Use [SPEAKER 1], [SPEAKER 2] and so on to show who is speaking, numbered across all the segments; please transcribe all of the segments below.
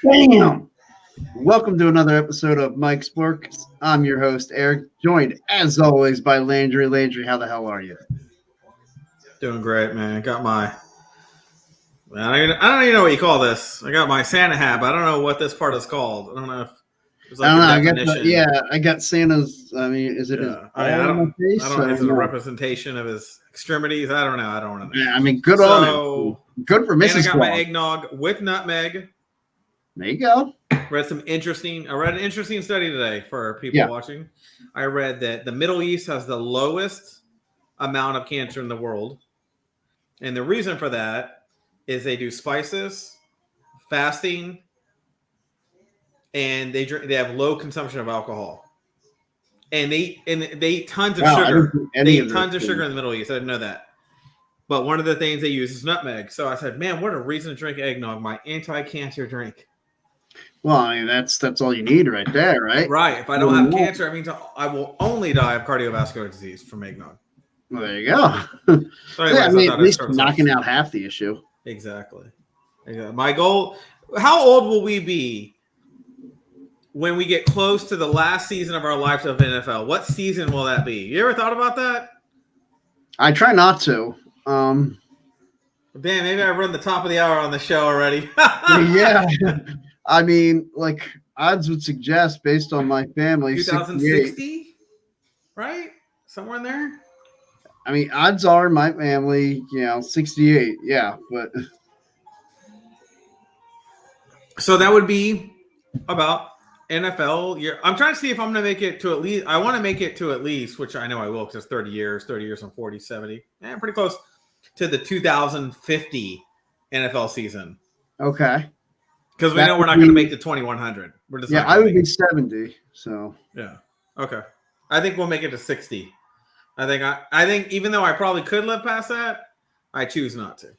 [SPEAKER 1] Bam! Welcome to another episode of Mike's Sporks. I'm your host, Eric, joined as always by Landry. Landry, how the hell are you?
[SPEAKER 2] Doing great, man. I got my. I don't even know what you call this. I got my Santa hat, but I don't know what this part is called. I don't know if there's like
[SPEAKER 1] I
[SPEAKER 2] a
[SPEAKER 1] don't know.
[SPEAKER 2] definition.
[SPEAKER 1] I got Santa's. I mean, is it his
[SPEAKER 2] I
[SPEAKER 1] on my face?
[SPEAKER 2] don't know. Is it a representation of his extremities? I don't know. I don't know.
[SPEAKER 1] Yeah, I mean, good on him. Good for Mrs.
[SPEAKER 2] And I got
[SPEAKER 1] Claus.
[SPEAKER 2] my eggnog with nutmeg.
[SPEAKER 1] There you go.
[SPEAKER 2] I read an interesting study today for people watching. I read that the Middle East has the lowest amount of cancer in the world. And the reason for that is they do spices, fasting, and they have low consumption of alcohol. And they eat tons of sugar. They eat tons of sugar in the Middle East. I didn't know that. But one of the things they use is nutmeg. So I said, man, what a reason to drink eggnog, my anti-cancer drink.
[SPEAKER 1] Well, I mean, that's all you need right there, right?
[SPEAKER 2] Right. If I don't have cancer, it means I will only die of cardiovascular disease from eggnog.
[SPEAKER 1] Well, there you go.
[SPEAKER 2] So anyways,
[SPEAKER 1] I mean, at least knocking out half the issue.
[SPEAKER 2] Exactly. My goal, how old will we be when we get close to the last season of our lives of NFL? What season will that be? You ever thought about that?
[SPEAKER 1] I try not to.
[SPEAKER 2] Damn, maybe I run the top of the hour on the show already.
[SPEAKER 1] Yeah. I mean, like, odds would suggest, based on my family,
[SPEAKER 2] 2060, right? Somewhere in there.
[SPEAKER 1] I mean, odds are my family, 68. Yeah, but
[SPEAKER 2] so that would be about NFL year. I'm trying to see if I'm going to make it to at least. I want to make it to at least, which I know I will, because it's 30 years and 40, 70. And pretty close to the 2050 NFL season.
[SPEAKER 1] Okay.
[SPEAKER 2] Because we know we're not going to make the 2100. We're just
[SPEAKER 1] I would be 70. So
[SPEAKER 2] yeah, okay. I think we'll make it to 60. I think even though I probably could live past that, I choose not to.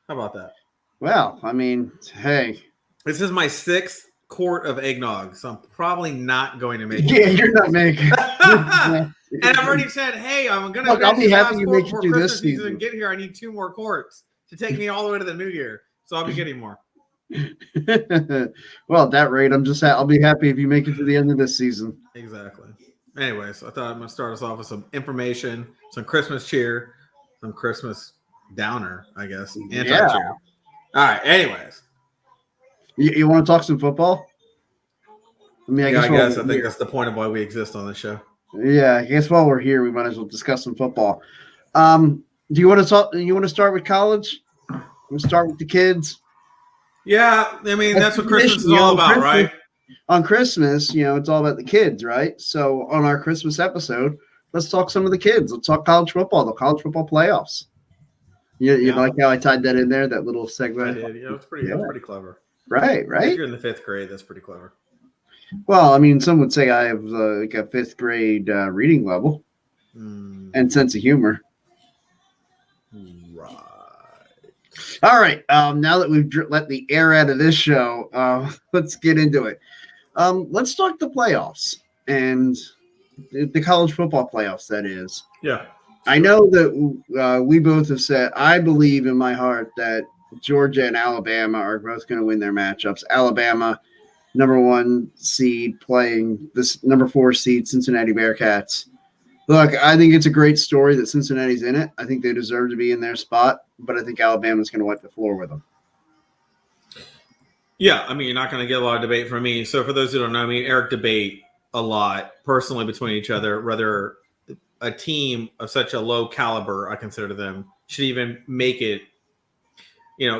[SPEAKER 2] How about that? Well,
[SPEAKER 1] I mean, hey,
[SPEAKER 2] this is my 6th quart of eggnog, so I'm probably not going to make it.
[SPEAKER 1] Yeah, you're not making.
[SPEAKER 2] And I've already said, hey, I'm going to.
[SPEAKER 1] Look, I'll be happy you make it through this season.
[SPEAKER 2] And get here, I need 2 more quarts to take me all the way to the new year, so I'll be getting more.
[SPEAKER 1] Well, at that rate, I'll be happy if you make it to the end of this season.
[SPEAKER 2] Exactly. Anyways, I thought I'm going to start us off with some information, some Christmas cheer, some Christmas downer, I guess. Anti-cheer. All right. Anyways.
[SPEAKER 1] You want to talk some football? I mean,
[SPEAKER 2] I guess I think that's the point of why we exist on this show.
[SPEAKER 1] Yeah, I guess while we're here, we might as well discuss some football. Do you want to talk? You want to start with college? We'll start with the kids.
[SPEAKER 2] Yeah, I mean, that's what Christmas is all about, right?
[SPEAKER 1] On Christmas, it's all about the kids, right? So on our Christmas episode, let's talk some of the kids. Let's talk college football, the college football playoffs. You like how I tied that in there, that little segment?
[SPEAKER 2] I did. It's pretty clever.
[SPEAKER 1] Right.
[SPEAKER 2] If you're in the 5th grade, that's pretty clever.
[SPEAKER 1] Well, I mean, some would say I have like a 5th grade reading level and sense of humor.
[SPEAKER 2] Right.
[SPEAKER 1] All right. Now that we've let the air out of this show, let's get into it. Let's talk the playoffs and the college football playoffs, that is.
[SPEAKER 2] Yeah.
[SPEAKER 1] I know that we both have said, I believe in my heart that Georgia and Alabama are both going to win their matchups. Alabama, number 1 seed, playing this number 4 seed, Cincinnati Bearcats. Look, I think it's a great story that Cincinnati's in it. I think they deserve to be in their spot, but I think Alabama's going to wipe the floor with them.
[SPEAKER 2] Yeah, I mean, you're not going to get a lot of debate from me. So for those who don't know me, Eric debate a lot personally between each other, whether a team of such a low caliber, I consider them, should even make it.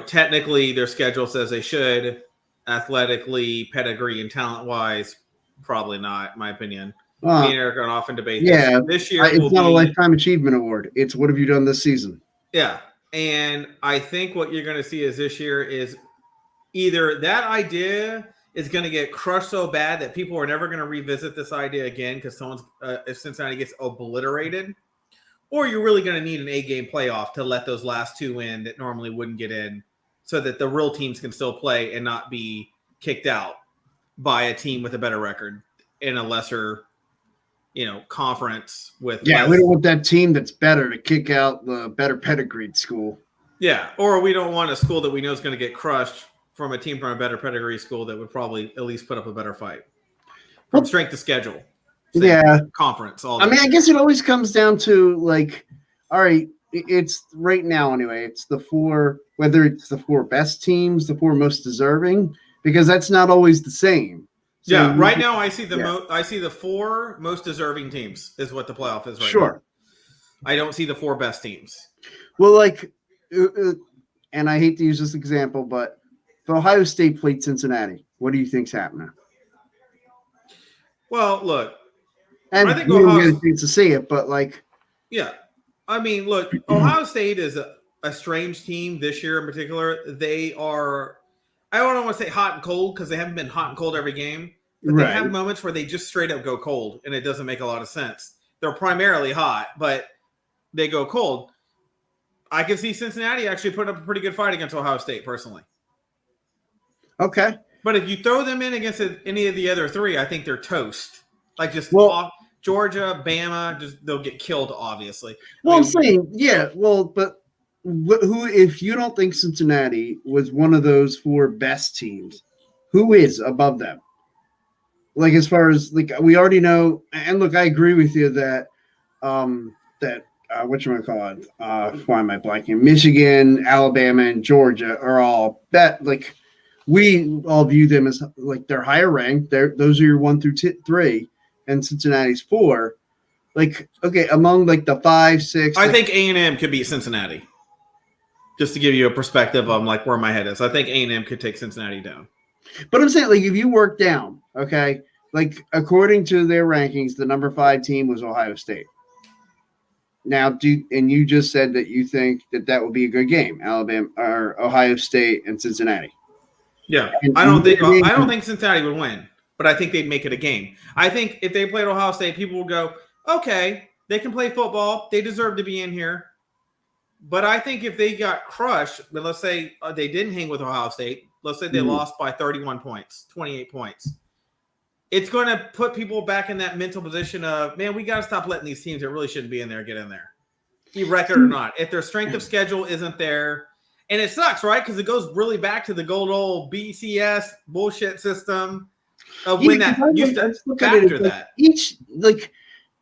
[SPEAKER 2] Technically their schedule says they should. Athletically, pedigree, and talent-wise, probably not, in my opinion. Me and Eric are often debate this year.
[SPEAKER 1] It's not a Lifetime Achievement Award. It's what have you done this season?
[SPEAKER 2] Yeah. And I think what you're going to see is this year is either that idea is going to get crushed so bad that people are never going to revisit this idea again because if Cincinnati gets obliterated, or you're really going to need an 8-game playoff to let those last 2 in that normally wouldn't get in so that the real teams can still play and not be kicked out by a team with a better record in a lesser conference with.
[SPEAKER 1] Yeah, we don't want that team that's better to kick out the better pedigreed school.
[SPEAKER 2] Yeah, or we don't want a school that we know is going to get crushed from a team from a better pedigree school that would probably at least put up a better fight from strength to schedule.
[SPEAKER 1] Yeah.
[SPEAKER 2] Conference. All
[SPEAKER 1] I mean,
[SPEAKER 2] that
[SPEAKER 1] I guess it always comes down to like, all right, it's right now anyway. It's the four, whether it's the four best teams, the four most deserving, because that's not always the same. So
[SPEAKER 2] yeah, right now I see I see the four most deserving teams is what the playoff is right now. I don't see the four best teams.
[SPEAKER 1] Well, like, and I hate to use this example, but if Ohio State played Cincinnati, what do you think's happening?
[SPEAKER 2] Well, look,
[SPEAKER 1] and
[SPEAKER 2] I think
[SPEAKER 1] you don't get a chance to see it, but like,
[SPEAKER 2] yeah, I mean, look, Ohio State is a strange team this year in particular. They are, I don't want to say hot and cold because they haven't been hot and cold every game, but they have moments where they just straight up go cold, and it doesn't make a lot of sense. They're primarily hot, but they go cold. I can see Cincinnati actually put up a pretty good fight against Ohio State, personally.
[SPEAKER 1] Okay.
[SPEAKER 2] But if you throw them in against any of the other three, I think they're toast. Like just Georgia, Bama, they'll get killed, obviously.
[SPEAKER 1] Well, I'm saying, yeah, well, but who, if you don't think Cincinnati was one of those four best teams, who is above them? Like, as far as, like, we already know, and look, I agree with you that, whatchamacallit, why am I blanking? Michigan, Alabama, and Georgia are all like, we all view them as like they're higher ranked. Those are your 1 through 3, and Cincinnati's 4. Like, okay, among like the 5, 6.
[SPEAKER 2] I think A&M could beat Cincinnati. Just to give you a perspective on like where my head is, I think A&M could take Cincinnati down.
[SPEAKER 1] But I'm saying, like, if you work down, okay, like according to their rankings, the number 5 team was Ohio State. Now, and you just said that you think that would be a good game, Alabama or Ohio State and Cincinnati.
[SPEAKER 2] Yeah, I don't think Cincinnati would win, but I think they'd make it a game. I think if they played Ohio State, people would go, okay, they can play football. They deserve to be in here. But I think if they got crushed, but let's say they didn't hang with Ohio State, let's say they lost by 31 points, 28 points. It's going to put people back in that mental position of, man, we got to stop letting these teams that really shouldn't be in there get in there. Be record or not. If their strength of schedule isn't there, and it sucks, right? Because it goes really back to the good old BCS bullshit system of when that used to factor that.
[SPEAKER 1] Each, like,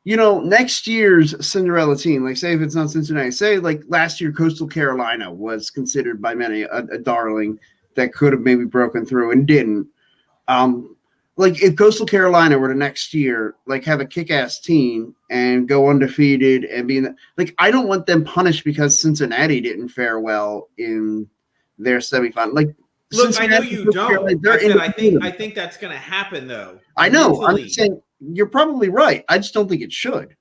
[SPEAKER 1] you know, next year's Cinderella team, like, say if it's not Cincinnati, say like last year Coastal Carolina was considered by many a darling that could have maybe broken through and didn't. Like if Coastal Carolina were to next year, like have a kick-ass team and go undefeated and be like, I don't want them punished because Cincinnati didn't fare well in their semifinal. Like,
[SPEAKER 2] look, Cincinnati, I know you don't. I think that's going to happen though.
[SPEAKER 1] I know. Mentally. I'm saying you're probably right. I just don't think it should.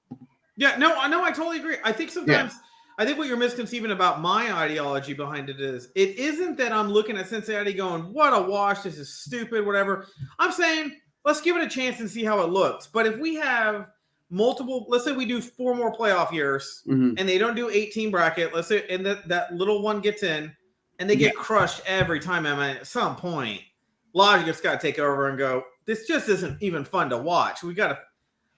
[SPEAKER 2] Yeah, no, I totally agree. I think sometimes. Yeah. I think what you're misconceiving about my ideology behind it isn't that I'm looking at Cincinnati going, what a wash, this is stupid, whatever. I'm saying, let's give it a chance and see how it looks. But if we have multiple, let's say we do 4 more playoff years and they don't do 18 bracket, let's say, and that little one gets in and they get crushed every time. I mean, at some point, logic has got to take over and go, this just isn't even fun to watch. We gotta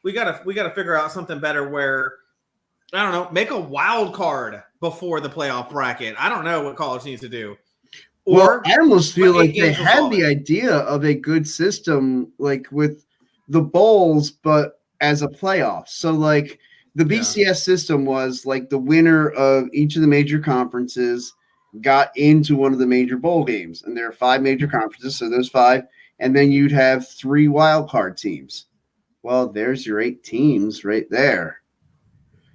[SPEAKER 2] figure out something better where, I don't know, make a wild card before the playoff bracket. I don't know what college needs to do.
[SPEAKER 1] Or I almost feel like they had the idea of a good system, like with the bowls, but as a playoff. So like the BCS system was like the winner of each of the major conferences got into one of the major bowl games. And there are 5 major conferences, so those 5. And then you'd have 3 wild card teams. Well, there's your 8 teams right there.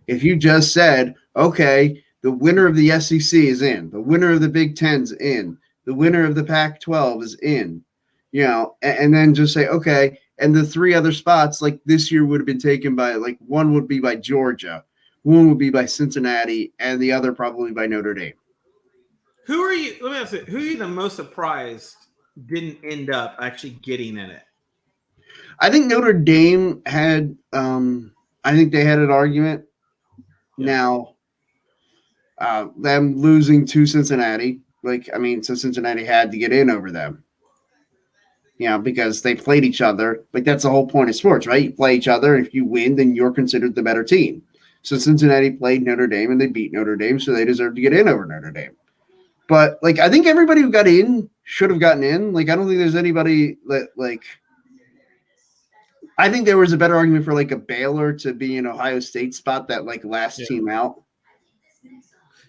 [SPEAKER 1] If you just said, okay, the winner of the SEC is in, the winner of the Big Ten's in, the winner of the Pac-12 is in, you know, and then just say, okay, and the 3 other spots, like this year would have been taken by, like one would be by Georgia, one would be by Cincinnati, and the other probably by Notre Dame.
[SPEAKER 2] Who are you, let me ask you, who are you the most surprised didn't end up actually getting in it?
[SPEAKER 1] I think Notre Dame had, I think they had an argument. Now, them losing to Cincinnati, like, I mean, so Cincinnati had to get in over them. You know, because they played each other. Like, that's the whole point of sports, right? You play each other, and if you win, then you're considered the better team. So Cincinnati played Notre Dame, and they beat Notre Dame, so they deserved to get in over Notre Dame. But like, I think everybody who got in should have gotten in. Like, I don't think there's anybody that like. I think there was a better argument for like a Baylor to be an Ohio State spot, that like last team out.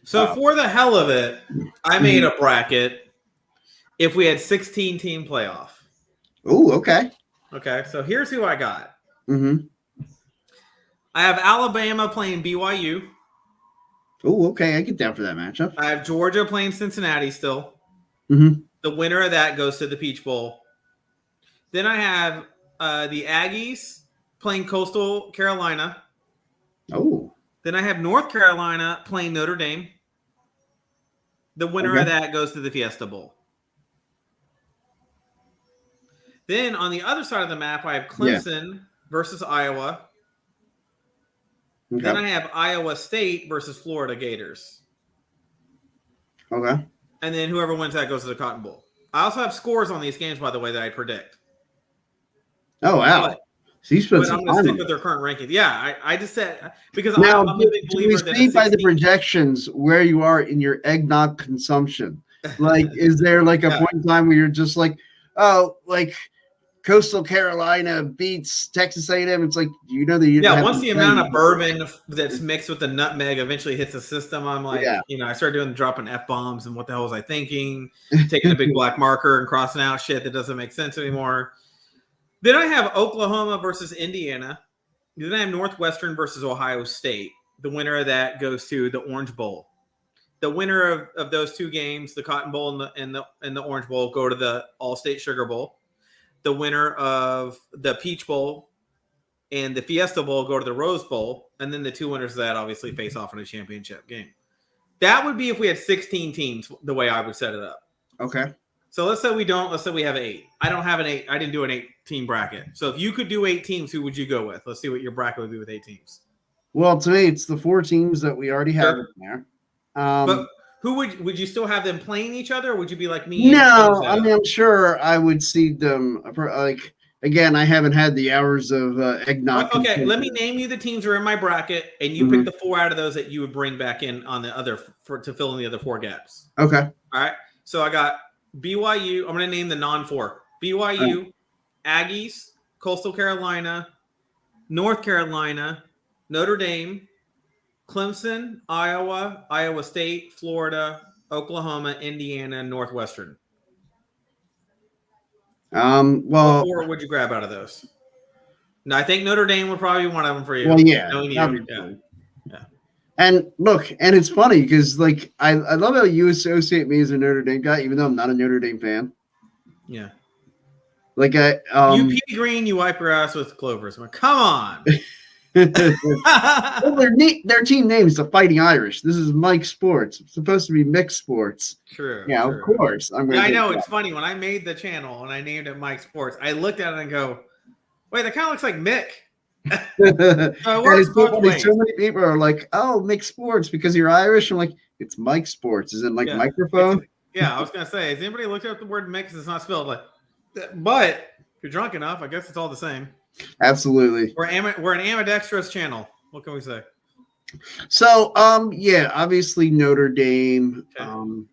[SPEAKER 2] So for the hell of it, I made a bracket if we had 16-team playoff.
[SPEAKER 1] Oh, okay.
[SPEAKER 2] Okay, so here's who I got.
[SPEAKER 1] Mm-hmm.
[SPEAKER 2] I have Alabama playing BYU.
[SPEAKER 1] Oh, okay. I get down for that matchup.
[SPEAKER 2] I have Georgia playing Cincinnati still.
[SPEAKER 1] Mm-hmm.
[SPEAKER 2] The winner of that goes to the Peach Bowl. Then I have the Aggies playing Coastal Carolina.
[SPEAKER 1] Oh.
[SPEAKER 2] Then I have North Carolina playing Notre Dame. The winner of that goes to the Fiesta Bowl. Then on the other side of the map, I have Clemson versus Iowa.
[SPEAKER 1] Okay.
[SPEAKER 2] Then I have Iowa State versus Florida Gators.
[SPEAKER 1] Okay.
[SPEAKER 2] And then whoever wins that goes to the Cotton Bowl. I also have scores on these games, by the way, that I predict.
[SPEAKER 1] Oh, wow. So you spent some
[SPEAKER 2] I'm going to
[SPEAKER 1] time
[SPEAKER 2] stick
[SPEAKER 1] on
[SPEAKER 2] with their current rankings. Yeah, I just said because
[SPEAKER 1] now,
[SPEAKER 2] I'm a big
[SPEAKER 1] do we
[SPEAKER 2] believer that
[SPEAKER 1] see by the projections where you are in your eggnog consumption? Like, is there like a point in time where you're just like, oh, like Coastal Carolina beats Texas A&M? It's like, you know that you
[SPEAKER 2] once the amount of bourbon that's mixed with the nutmeg eventually hits the system, I'm like, I started doing dropping F-bombs and what the hell was I thinking? Taking a big black marker and crossing out shit that doesn't make sense anymore. Then I have Oklahoma versus Indiana. Then I have Northwestern versus Ohio State. The winner of that goes to the Orange Bowl. The winner of those two games, the Cotton Bowl and the Orange Bowl, go to the All-State Sugar Bowl. The winner of the Peach Bowl and the Fiesta Bowl go to the Rose Bowl. And then the two winners of that obviously face off in a championship game. That would be if we had 16 teams, the way I would set it up.
[SPEAKER 1] Okay.
[SPEAKER 2] So let's say we don't. Let's say we have 8. I don't have an 8. I didn't do an 8-team bracket. So if you could do 8 teams, who would you go with? Let's see what your bracket would be with 8 teams.
[SPEAKER 1] Well, to me, it's the 4 teams that we already have in there.
[SPEAKER 2] But who would you still have them playing each other, or would you be like me?
[SPEAKER 1] No, I mean, I'm sure I would seed them. Like, again, I haven't had the hours of eggnog.
[SPEAKER 2] Okay, let me name you the teams who are in my bracket, and you pick the 4 out of those that you would bring back in on the other to fill in the other 4 gaps.
[SPEAKER 1] Okay.
[SPEAKER 2] All right. So I got BYU. I'm going to name the non-4. BYU, Aggies, Coastal Carolina, North Carolina, Notre Dame, Clemson, Iowa, Iowa State, Florida, Oklahoma, Indiana, Northwestern.
[SPEAKER 1] Well,
[SPEAKER 2] what 4 would you grab out of those? No, I think Notre Dame would probably be one of them for you.
[SPEAKER 1] Well, yeah.
[SPEAKER 2] Yeah.
[SPEAKER 1] And look, and it's funny because like I love how you associate me as a Notre Dame guy, even though I'm not a Notre Dame fan.
[SPEAKER 2] Yeah.
[SPEAKER 1] Like
[SPEAKER 2] you pea green, you wipe your ass with clovers. Like, come on.
[SPEAKER 1] Well, their team name is the Fighting Irish. This is Mike Sports. It's supposed to be mixed sports.
[SPEAKER 2] True.
[SPEAKER 1] Yeah,
[SPEAKER 2] true.
[SPEAKER 1] of course.
[SPEAKER 2] I know it's funny when I made the channel and I named it Mike Sports. I looked at it and go, "Wait, that kind of looks like Mick."
[SPEAKER 1] So many people are like, "Oh, mixed sports because you're Irish." I'm like, "It's Mike Sports." Is it like microphone?
[SPEAKER 2] I was gonna say, has anybody looked up the word mix? It's not spelled like, but if you're drunk enough, I guess it's all the same.
[SPEAKER 1] Absolutely.
[SPEAKER 2] We're an ambidextrous channel. What can we say?
[SPEAKER 1] So, obviously Notre Dame.
[SPEAKER 2] Okay.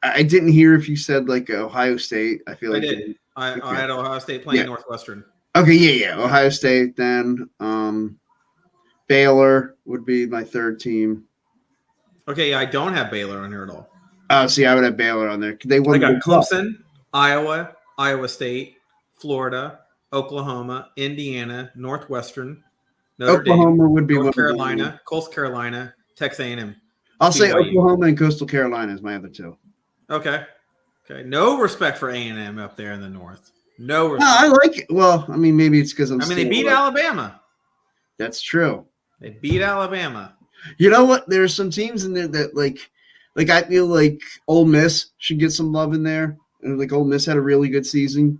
[SPEAKER 1] I didn't hear if you said like Ohio State. I feel like
[SPEAKER 2] I did. I had Ohio State playing Northwestern.
[SPEAKER 1] Okay, yeah. Ohio State, then Baylor would be my 3rd team.
[SPEAKER 2] Okay, I don't have Baylor on here at all.
[SPEAKER 1] Oh, see, I would have Baylor on there. They won.
[SPEAKER 2] I got Clemson, Iowa, Iowa State, Florida, Oklahoma, Indiana, Northwestern, Notre
[SPEAKER 1] Oklahoma
[SPEAKER 2] Dame,
[SPEAKER 1] would be
[SPEAKER 2] North Carolina, Coastal Carolina, Texas A&M.
[SPEAKER 1] I'll say Oklahoma and Coastal Carolina is my other 2.
[SPEAKER 2] Okay. No respect for A&M up there in the north. No respect.
[SPEAKER 1] No, I like it. Well, I mean, maybe it's because
[SPEAKER 2] they beat Alabama.
[SPEAKER 1] That's true.
[SPEAKER 2] They beat Alabama.
[SPEAKER 1] You know what? There's some teams in there that like I feel like Ole Miss should get some love in there. And like Ole Miss had a really good season.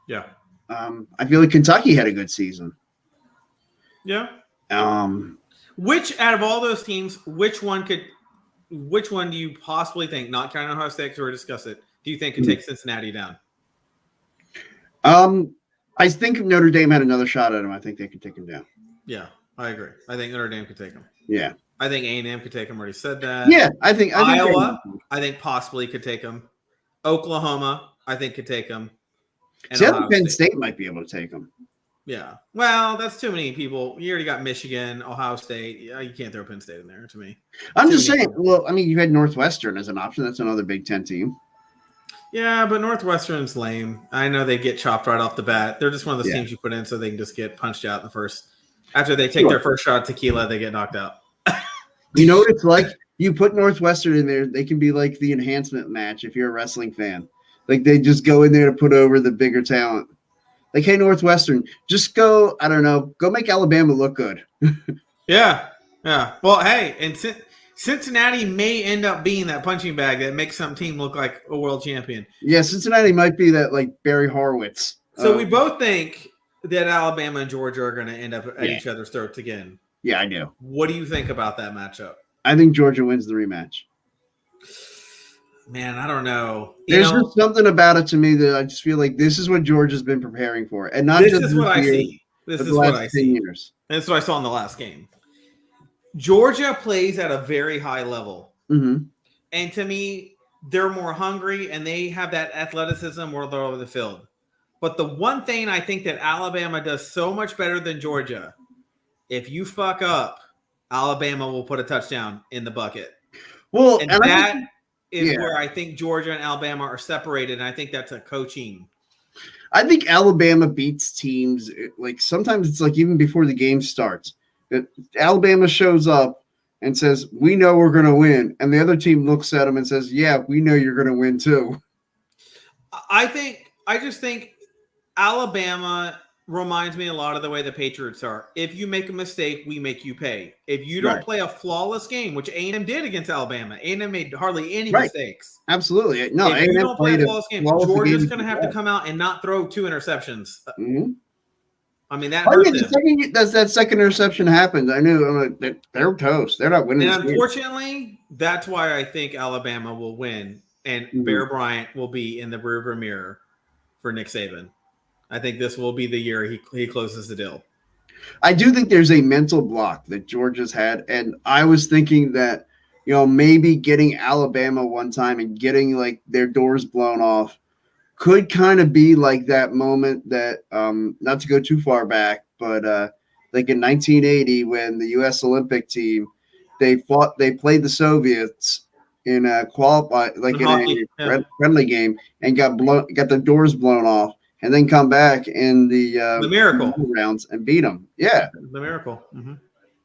[SPEAKER 2] Yeah.
[SPEAKER 1] I feel like Kentucky had a good season.
[SPEAKER 2] Yeah.
[SPEAKER 3] Which out of all those teams, which one do you possibly think, not counting Ohio State because we discussed it, do you think could take Cincinnati down?
[SPEAKER 1] I think if Notre Dame had another shot at him, I think they could take him down.
[SPEAKER 3] Yeah, I agree. I think Notre Dame could take him.
[SPEAKER 1] Yeah.
[SPEAKER 2] I think A&M could take them. Already said that.
[SPEAKER 1] Yeah, I think
[SPEAKER 2] Iowa, I think possibly could take them. Oklahoma, I think could take them. And
[SPEAKER 1] See, I think
[SPEAKER 2] Ohio
[SPEAKER 1] Penn State might be able to take them.
[SPEAKER 2] Yeah. Well, that's too many people. You already got Michigan, Ohio State. Yeah, you can't throw Penn State in there to me.
[SPEAKER 1] I'm
[SPEAKER 2] Too
[SPEAKER 1] just
[SPEAKER 2] many
[SPEAKER 1] saying.
[SPEAKER 2] people.
[SPEAKER 1] Well, I mean, you had Northwestern as an option. That's another Big Ten team.
[SPEAKER 2] Yeah, but Northwestern's lame. I know they get chopped right off the bat. They're just one of those
[SPEAKER 1] Yeah.
[SPEAKER 2] teams you put in so they can just get punched out in the first. After they take their first shot of tequila, they get knocked out.
[SPEAKER 1] You know what it's like? You put Northwestern in there, they can be like the enhancement match if you're a wrestling fan. Like they just go in there to put over the bigger talent. Like, hey, Northwestern, just go, I don't know, go make Alabama look good.
[SPEAKER 2] Yeah. Yeah. Well, hey, and Cincinnati may end up being that punching bag that makes some team look like a world champion.
[SPEAKER 1] Yeah, Cincinnati might be that like Barry Horowitz.
[SPEAKER 2] So we both think that Alabama and Georgia are going to end up at
[SPEAKER 1] Yeah.
[SPEAKER 2] each other's throats again.
[SPEAKER 1] Yeah, I do.
[SPEAKER 2] What do you think about that matchup?
[SPEAKER 1] I think Georgia wins the rematch.
[SPEAKER 2] Man, I don't know.
[SPEAKER 1] There's just something about it to me that I just feel like this is what Georgia's been preparing for. And not
[SPEAKER 2] this
[SPEAKER 1] just
[SPEAKER 2] is what I
[SPEAKER 1] year,
[SPEAKER 2] see. This
[SPEAKER 1] but
[SPEAKER 2] is
[SPEAKER 1] the
[SPEAKER 2] what
[SPEAKER 1] last
[SPEAKER 2] I
[SPEAKER 1] 10
[SPEAKER 2] see.
[SPEAKER 1] years.
[SPEAKER 2] And that's what I saw in the last game. Georgia plays at a very high level.
[SPEAKER 1] Mm-hmm.
[SPEAKER 2] And to me, they're more hungry and they have that athleticism where they're over the field. But the one thing I think that Alabama does so much better than Georgia, if you fuck up, Alabama will put a touchdown in the bucket.
[SPEAKER 1] Well,
[SPEAKER 2] And
[SPEAKER 1] I
[SPEAKER 2] that
[SPEAKER 1] think-
[SPEAKER 2] is
[SPEAKER 1] yeah.
[SPEAKER 2] where I think Georgia and Alabama are separated. And I think that's a coaching.
[SPEAKER 1] I think Alabama beats teams. Like sometimes it's like even before the game starts, that Alabama shows up and says, "We know we're going to win," and the other team looks at them and says, "Yeah, we know you're going to win too."
[SPEAKER 2] I just think Alabama reminds me a lot of the way the Patriots are. If you make a mistake, we make you pay. If you don't
[SPEAKER 1] Right.
[SPEAKER 2] play a flawless game, which A&M did against Alabama, A&M made hardly any
[SPEAKER 1] Right.
[SPEAKER 2] mistakes.
[SPEAKER 1] Absolutely, no.
[SPEAKER 2] If you
[SPEAKER 1] A&M
[SPEAKER 2] don't play a
[SPEAKER 1] played
[SPEAKER 2] flawless game,
[SPEAKER 1] flawless
[SPEAKER 2] Georgia's
[SPEAKER 1] game.
[SPEAKER 2] going to have to come out and not throw 2 interceptions.
[SPEAKER 1] Mhm.
[SPEAKER 2] I mean, that
[SPEAKER 1] Oh
[SPEAKER 2] hurt
[SPEAKER 1] yeah, the
[SPEAKER 2] them.
[SPEAKER 1] second that second interception happened, I knew I'm like, they're toast. They're not winning.
[SPEAKER 2] And
[SPEAKER 1] this game.
[SPEAKER 2] unfortunately, that's why I think Alabama will win, and
[SPEAKER 1] Mhm.
[SPEAKER 2] Bear Bryant will be in the rearview mirror for Nick Saban. I think this will be the year he closes the deal.
[SPEAKER 1] I do think there's a mental block that Georgia's had, and I was thinking that maybe getting Alabama one time and getting like their doors blown off could kind of be like that moment that not to go too far back, but like in 1980 when the U.S. Olympic team they played the Soviets in a
[SPEAKER 2] Hockey, yeah.
[SPEAKER 1] friendly game and got the doors blown off. And then come back in the
[SPEAKER 2] Miracle.
[SPEAKER 1] rounds and beat them. Yeah.
[SPEAKER 2] The Miracle. Mhm.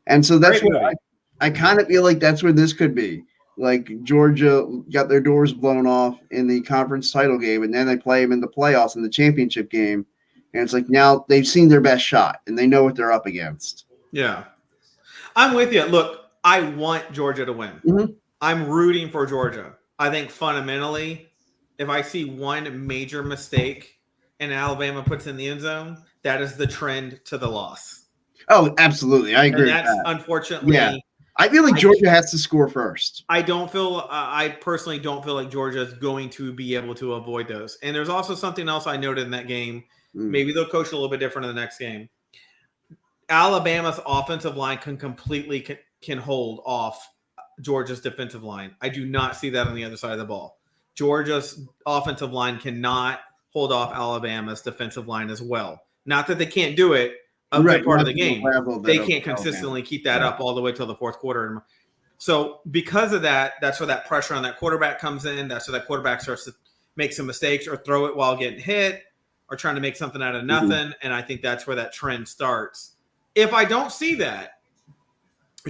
[SPEAKER 1] And so that's
[SPEAKER 2] Great
[SPEAKER 1] what
[SPEAKER 2] movie.
[SPEAKER 1] I kind of feel like that's where this could be. Like Georgia got their doors blown off in the conference title game, and then they play them in the playoffs in the championship game. And it's like now they've seen their best shot and they know what they're up against.
[SPEAKER 2] Yeah. I'm with you. Look, I want Georgia to win.
[SPEAKER 1] Mhm.
[SPEAKER 2] I'm rooting for Georgia. I think fundamentally, if I see one major mistake and Alabama puts in the end zone, that is the trend to the loss.
[SPEAKER 1] Oh, absolutely. I agree
[SPEAKER 2] And
[SPEAKER 1] with
[SPEAKER 2] that's
[SPEAKER 1] that.
[SPEAKER 2] unfortunately,
[SPEAKER 1] Yeah. I feel like Georgia has to score first.
[SPEAKER 2] I personally don't feel like Georgia is going to be able to avoid those. And there's also something else I noted in that game.
[SPEAKER 1] Mm.
[SPEAKER 2] Maybe they'll coach a little bit different in the next game. Alabama's offensive line can hold off Georgia's defensive line. I do not see that on the other side of the ball. Georgia's offensive line cannot hold off Alabama's defensive line as well. Not that they can't do it a good part of the game. They can't consistently keep that up all the way till the fourth quarter. So because of that, that's where that pressure on that quarterback comes in. That's where that quarterback starts to make some mistakes or throw it while getting hit or trying to make something out of nothing. And I think that's where that trend starts. If I don't see that,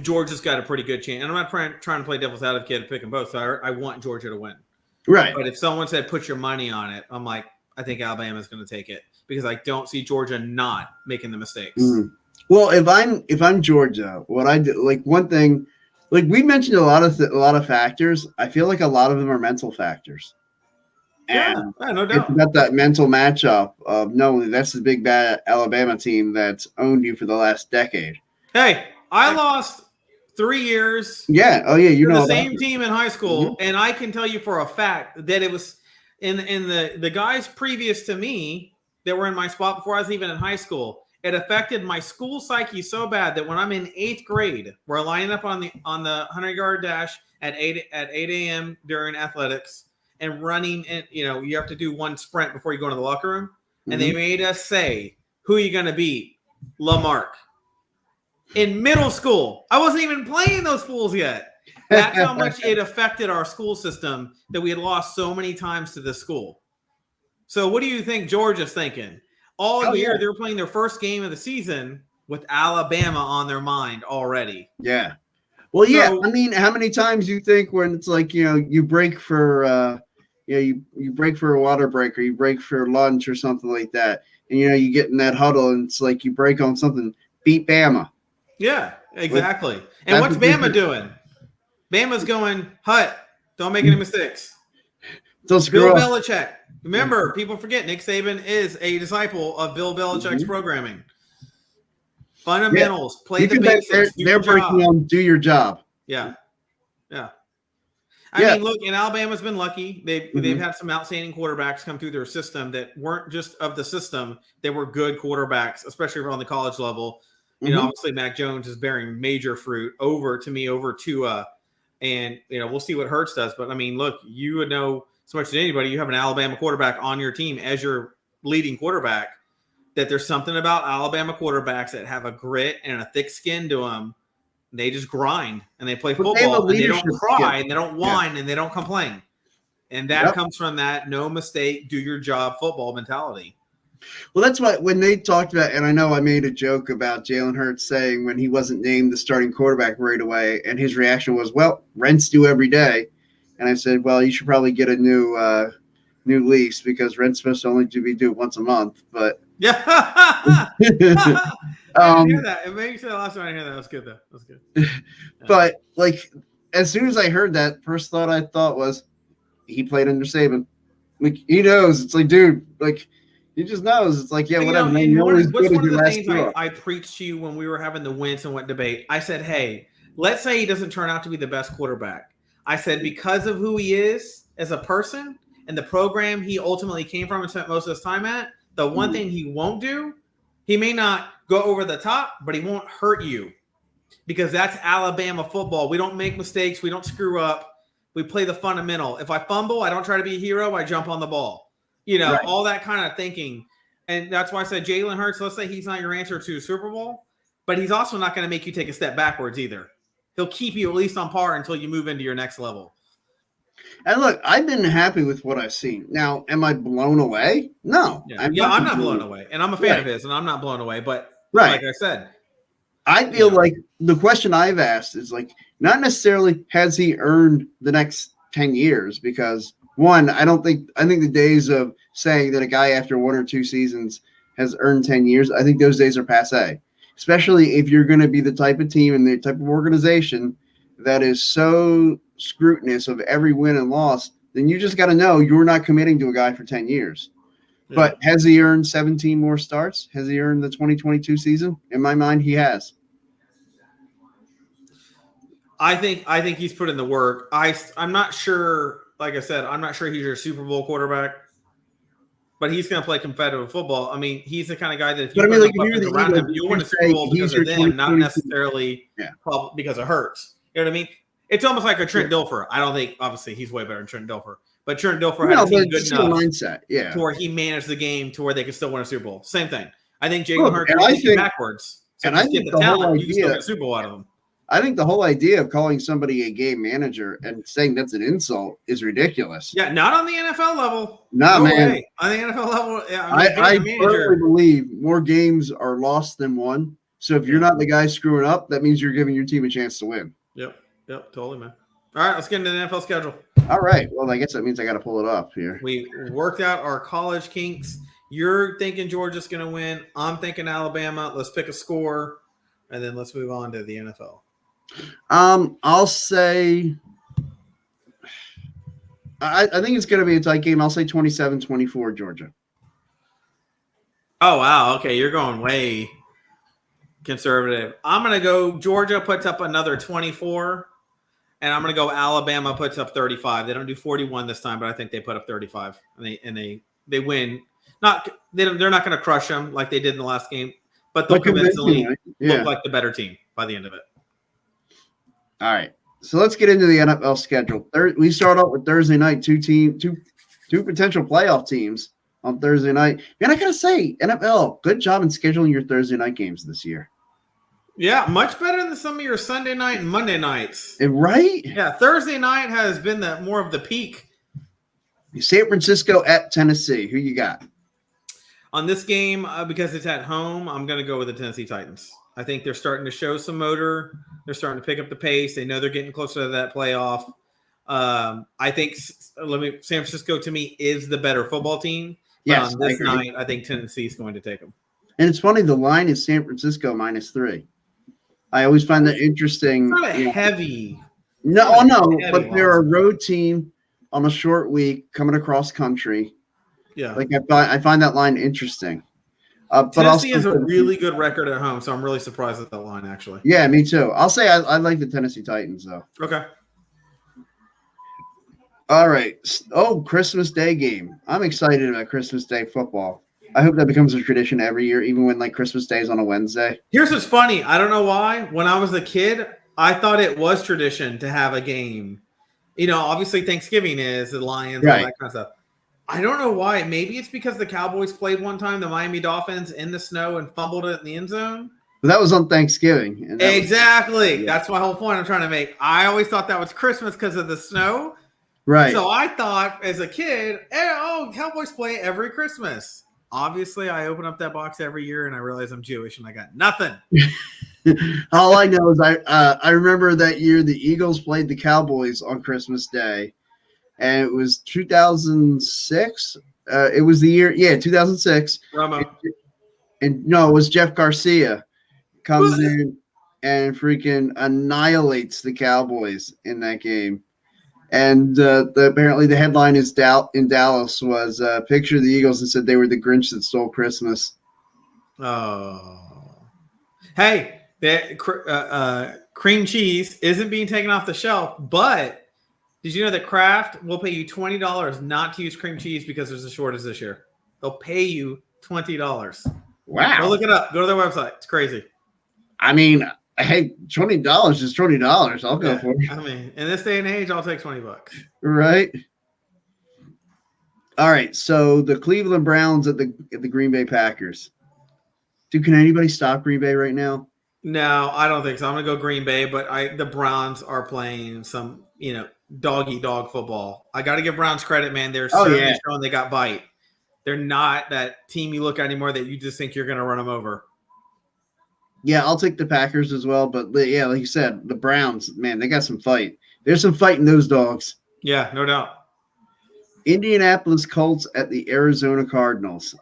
[SPEAKER 2] Georgia's got a pretty good chance. And I'm not trying to play devil's advocate and pick them both. So I want Georgia to win.
[SPEAKER 1] Right.
[SPEAKER 2] But if someone said put your money on it, I'm like, I think Alabama's going to take it because I don't see Georgia not making the mistakes.
[SPEAKER 1] Mm. Well, if I'm Georgia, what I do, like one thing, like we mentioned a lot of factors. I feel like a lot of them are mental factors. And
[SPEAKER 2] no
[SPEAKER 1] it's
[SPEAKER 2] doubt.
[SPEAKER 1] about that mental matchup of knowing that's the big bad Alabama team that's owned you for the last decade.
[SPEAKER 2] Hey, I lost 3 years.
[SPEAKER 1] Yeah. Oh yeah. You
[SPEAKER 2] to
[SPEAKER 1] know
[SPEAKER 2] the same
[SPEAKER 1] about
[SPEAKER 2] team in high school, and I can tell you for a fact that it was in the guys previous to me that were in my spot before I was even in high school. it affected my school psyche so bad that when I'm in 8th grade, we're lining up on the 100-yard dash at 8 a.m. during athletics and running, and you have to do one sprint before you go into the locker room. And they made us say, "Who are you going to beat?" Lamarck. In middle school, I wasn't even playing those fools yet. That's how much it affected our school system that we had lost so many times to this school. So what do you think Georgia's thinking? All year, they're playing their first game of the season with Alabama on their mind already.
[SPEAKER 1] Yeah. Well, I mean, how many times do you think when it's like, you break for, you break for a water break or you break for lunch or something like that. And, you get in that huddle and it's like you break on something, beat Bama.
[SPEAKER 2] Yeah, exactly. And what's Bama doing? Bama's going, Hut, don't make any mistakes.
[SPEAKER 1] Don't screw
[SPEAKER 2] Bill
[SPEAKER 1] up.
[SPEAKER 2] Belichick. Remember, people forget Nick Saban is a disciple of Bill Belichick's programming. Fundamentals, play the basics.
[SPEAKER 1] They're breaking on do your job.
[SPEAKER 2] Yeah. I mean, look, and Alabama's been lucky. They've had some outstanding quarterbacks come through their system that weren't just of the system. They were good quarterbacks, especially on the college level. Obviously Mac Jones is bearing major fruit over Tua. And, we'll see what Hurts does. But, I mean, look, you would know so much as anybody. You have an Alabama quarterback on your team as your leading quarterback, that there's something about Alabama quarterbacks that have a grit and a thick skin to them. They just grind and they play football and they don't cry and they don't whine and they don't complain. And that comes from that no mistake, do your job football mentality.
[SPEAKER 1] Well, that's why when they talked about, and I know I made a joke about Jalen Hurts saying when he wasn't named the starting quarterback right away, and his reaction was, well, rents due every day. And I said, well, you should probably get a new lease because rent's supposed to only be due once a month. But
[SPEAKER 2] yeah, I didn't hear that. It made you say the last time I hear that. That's good though. That's good. Yeah.
[SPEAKER 1] But like, as soon as I heard that, first thought I thought was he played under Saban. Like he knows. It's like, dude, like. He just knows. It's like, whatever.
[SPEAKER 2] What's one of the things I preached to you when we were having the wins and what debate? I said, hey, let's say he doesn't turn out to be the best quarterback. I said, because of who he is as a person and the program he ultimately came from and spent most of his time at, the one thing he won't do, he may not go over the top, but he won't hurt you because that's Alabama football. We don't make mistakes. We don't screw up. We play the fundamental. If I fumble, I don't try to be a hero. I jump on the ball. All that kind of thinking. And that's why I said Jalen Hurts, let's say he's not your answer to Super Bowl, but he's also not going to make you take a step backwards either. He'll keep you at least on par until you move into your next level.
[SPEAKER 1] And look, I've been happy with what I've seen. Now, am I blown away? No.
[SPEAKER 2] I'm not blown away. And I'm a fan of his, and I'm not blown away. But like I said,
[SPEAKER 1] I feel like the question I've asked is like, not necessarily has he earned the next 10 years because – one, I think the days of saying that a guy after 1 or 2 seasons has earned 10 years, I think those days are passé, especially if you're going to be the type of team and the type of organization that is so scrutinous of every win and loss, then you just got to know you're not committing to a guy for 10 years. Yeah. But has he earned 17 more starts? Has he earned the 2022 season? In my mind, he has.
[SPEAKER 2] I think he's put in the work. I'm not sure. Like I said, I'm not sure he's your Super Bowl quarterback, but he's going to play competitive football. I mean, he's the kind of guy that if you put weapons around him, you'll win a Super Bowl because of them, not necessarily because of Hurts. You know what I mean? It's almost like a Trent Dilfer. I don't think, obviously, he's way better than Trent Dilfer, but Trent Dilfer had a team good enough
[SPEAKER 1] mindset,
[SPEAKER 2] to where he managed the game to where they could still win a Super Bowl. Same thing. I think Jalen Hurts will take you backwards. So and I think the talent, you can still get a Super Bowl out of him.
[SPEAKER 1] I think the whole idea of calling somebody a game manager and saying that's an insult is ridiculous.
[SPEAKER 2] Yeah, not on the NFL level.
[SPEAKER 1] No, man.
[SPEAKER 2] Way. On the NFL level,
[SPEAKER 1] I firmly believe more games are lost than won. So if you're not the guy screwing up, that means you're giving your team a chance to win.
[SPEAKER 2] Yep, totally, man. All right, let's get into the NFL schedule.
[SPEAKER 1] All right. Well, I guess that means I got to pull it up here.
[SPEAKER 2] We worked out our college kinks. You're thinking Georgia's going to win. I'm thinking Alabama. Let's pick a score, and then let's move on to the NFL.
[SPEAKER 1] I'll say I think it's going to be a tight game. I'll say 27-24 Georgia.
[SPEAKER 2] Oh, wow. Okay, you're going way conservative. I'm going to go Georgia puts up another 24, and I'm going to go Alabama puts up 35. They don't do 41 this time, but I think they put up 35, and they win. They're not going to crush them like they did in the last game, but they'll
[SPEAKER 1] But convincingly,
[SPEAKER 2] convincingly
[SPEAKER 1] yeah.
[SPEAKER 2] look like the better team by the end of it.
[SPEAKER 1] All right. So let's get into the NFL schedule. We start out with Thursday night, two potential playoff teams on Thursday night. Man, I gotta say, NFL, good job in scheduling your Thursday night games this year.
[SPEAKER 2] Yeah, much better than some of your Sunday night and Monday nights.
[SPEAKER 1] Right?
[SPEAKER 2] Yeah, Thursday night has been more of the peak.
[SPEAKER 1] San Francisco at Tennessee. Who you got?
[SPEAKER 2] On this game, because it's at home, I'm going to go with the Tennessee Titans. I think they're starting to show some motor. They're starting to pick up the pace. They know they're getting closer to that playoff. I think San Francisco, to me, is the better football team. But
[SPEAKER 1] Yes,
[SPEAKER 2] on this night, I think Tennessee is going to take them.
[SPEAKER 1] And it's funny, the line is San Francisco -3. I always find that interesting.
[SPEAKER 2] It's not a heavy.
[SPEAKER 1] No,
[SPEAKER 2] heavy
[SPEAKER 1] but they're
[SPEAKER 2] loss.
[SPEAKER 1] a road team on a short week coming across country.
[SPEAKER 2] Yeah.
[SPEAKER 1] Like I find that line interesting. But
[SPEAKER 2] Tennessee
[SPEAKER 1] also,
[SPEAKER 2] has a really good record at home, so I'm really surprised at that line, actually.
[SPEAKER 1] yeah, me too. I'll say I like the Tennessee Titans though.
[SPEAKER 2] Okay.
[SPEAKER 1] All right. Oh, Christmas Day game. I'm excited about Christmas Day football. I hope that becomes a tradition every year, even when like Christmas Day is on a Wednesday.
[SPEAKER 2] Here's what's funny. I don't know why. When I was a kid, I thought it was tradition to have a game. Obviously Thanksgiving is the Lions,
[SPEAKER 1] Right.
[SPEAKER 2] all that kind of stuff. I don't know why. Maybe it's because the Cowboys played one time, the Miami Dolphins, in the snow and fumbled it in the end zone.
[SPEAKER 1] But that was on Thanksgiving. And that was-
[SPEAKER 2] Exactly.
[SPEAKER 1] yeah.
[SPEAKER 2] That's my whole point I'm trying to make. I always thought that was Christmas because of the snow.
[SPEAKER 1] right.
[SPEAKER 2] So I thought as a kid, Cowboys play every Christmas. Obviously, I open up that box every year and I realize I'm Jewish and I got nothing.
[SPEAKER 1] All I know is I remember that year the Eagles played the Cowboys on Christmas Day, and it was 2006. It was the year, 2006.
[SPEAKER 2] Romo.
[SPEAKER 1] And no, it was Jeff Garcia comes in and freaking annihilates the Cowboys in that game. And apparently the headline is in Dallas was a picture of the Eagles and said they were the Grinch that stole Christmas.
[SPEAKER 2] Oh. Hey, cream cheese isn't being taken off the shelf, but did you know that Kraft will pay you $20 not to use cream cheese because there's a shortage this year? They'll pay you $20.
[SPEAKER 1] Wow.
[SPEAKER 2] Go look it up. Go to their website. It's crazy.
[SPEAKER 1] I mean, hey, $20 is $20. I'll go for it.
[SPEAKER 2] I mean, in this day and age, I'll take $20.
[SPEAKER 1] Right. All right. So the Cleveland Browns at the Green Bay Packers. Dude, can anybody stop Green Bay right now?
[SPEAKER 2] No, I don't think so. I'm gonna go Green Bay, but the Browns are playing some, dog eat dog football. I got to give Browns credit, man. They're certainly showing they got bite. They're not that team you look at anymore that you just think you're gonna run them over.
[SPEAKER 1] Yeah, I'll take the Packers as well. But yeah, like you said, the Browns, man, they got some fight. There's some fight in those dogs.
[SPEAKER 2] Yeah, no doubt.
[SPEAKER 1] Indianapolis Colts at the Arizona Cardinals.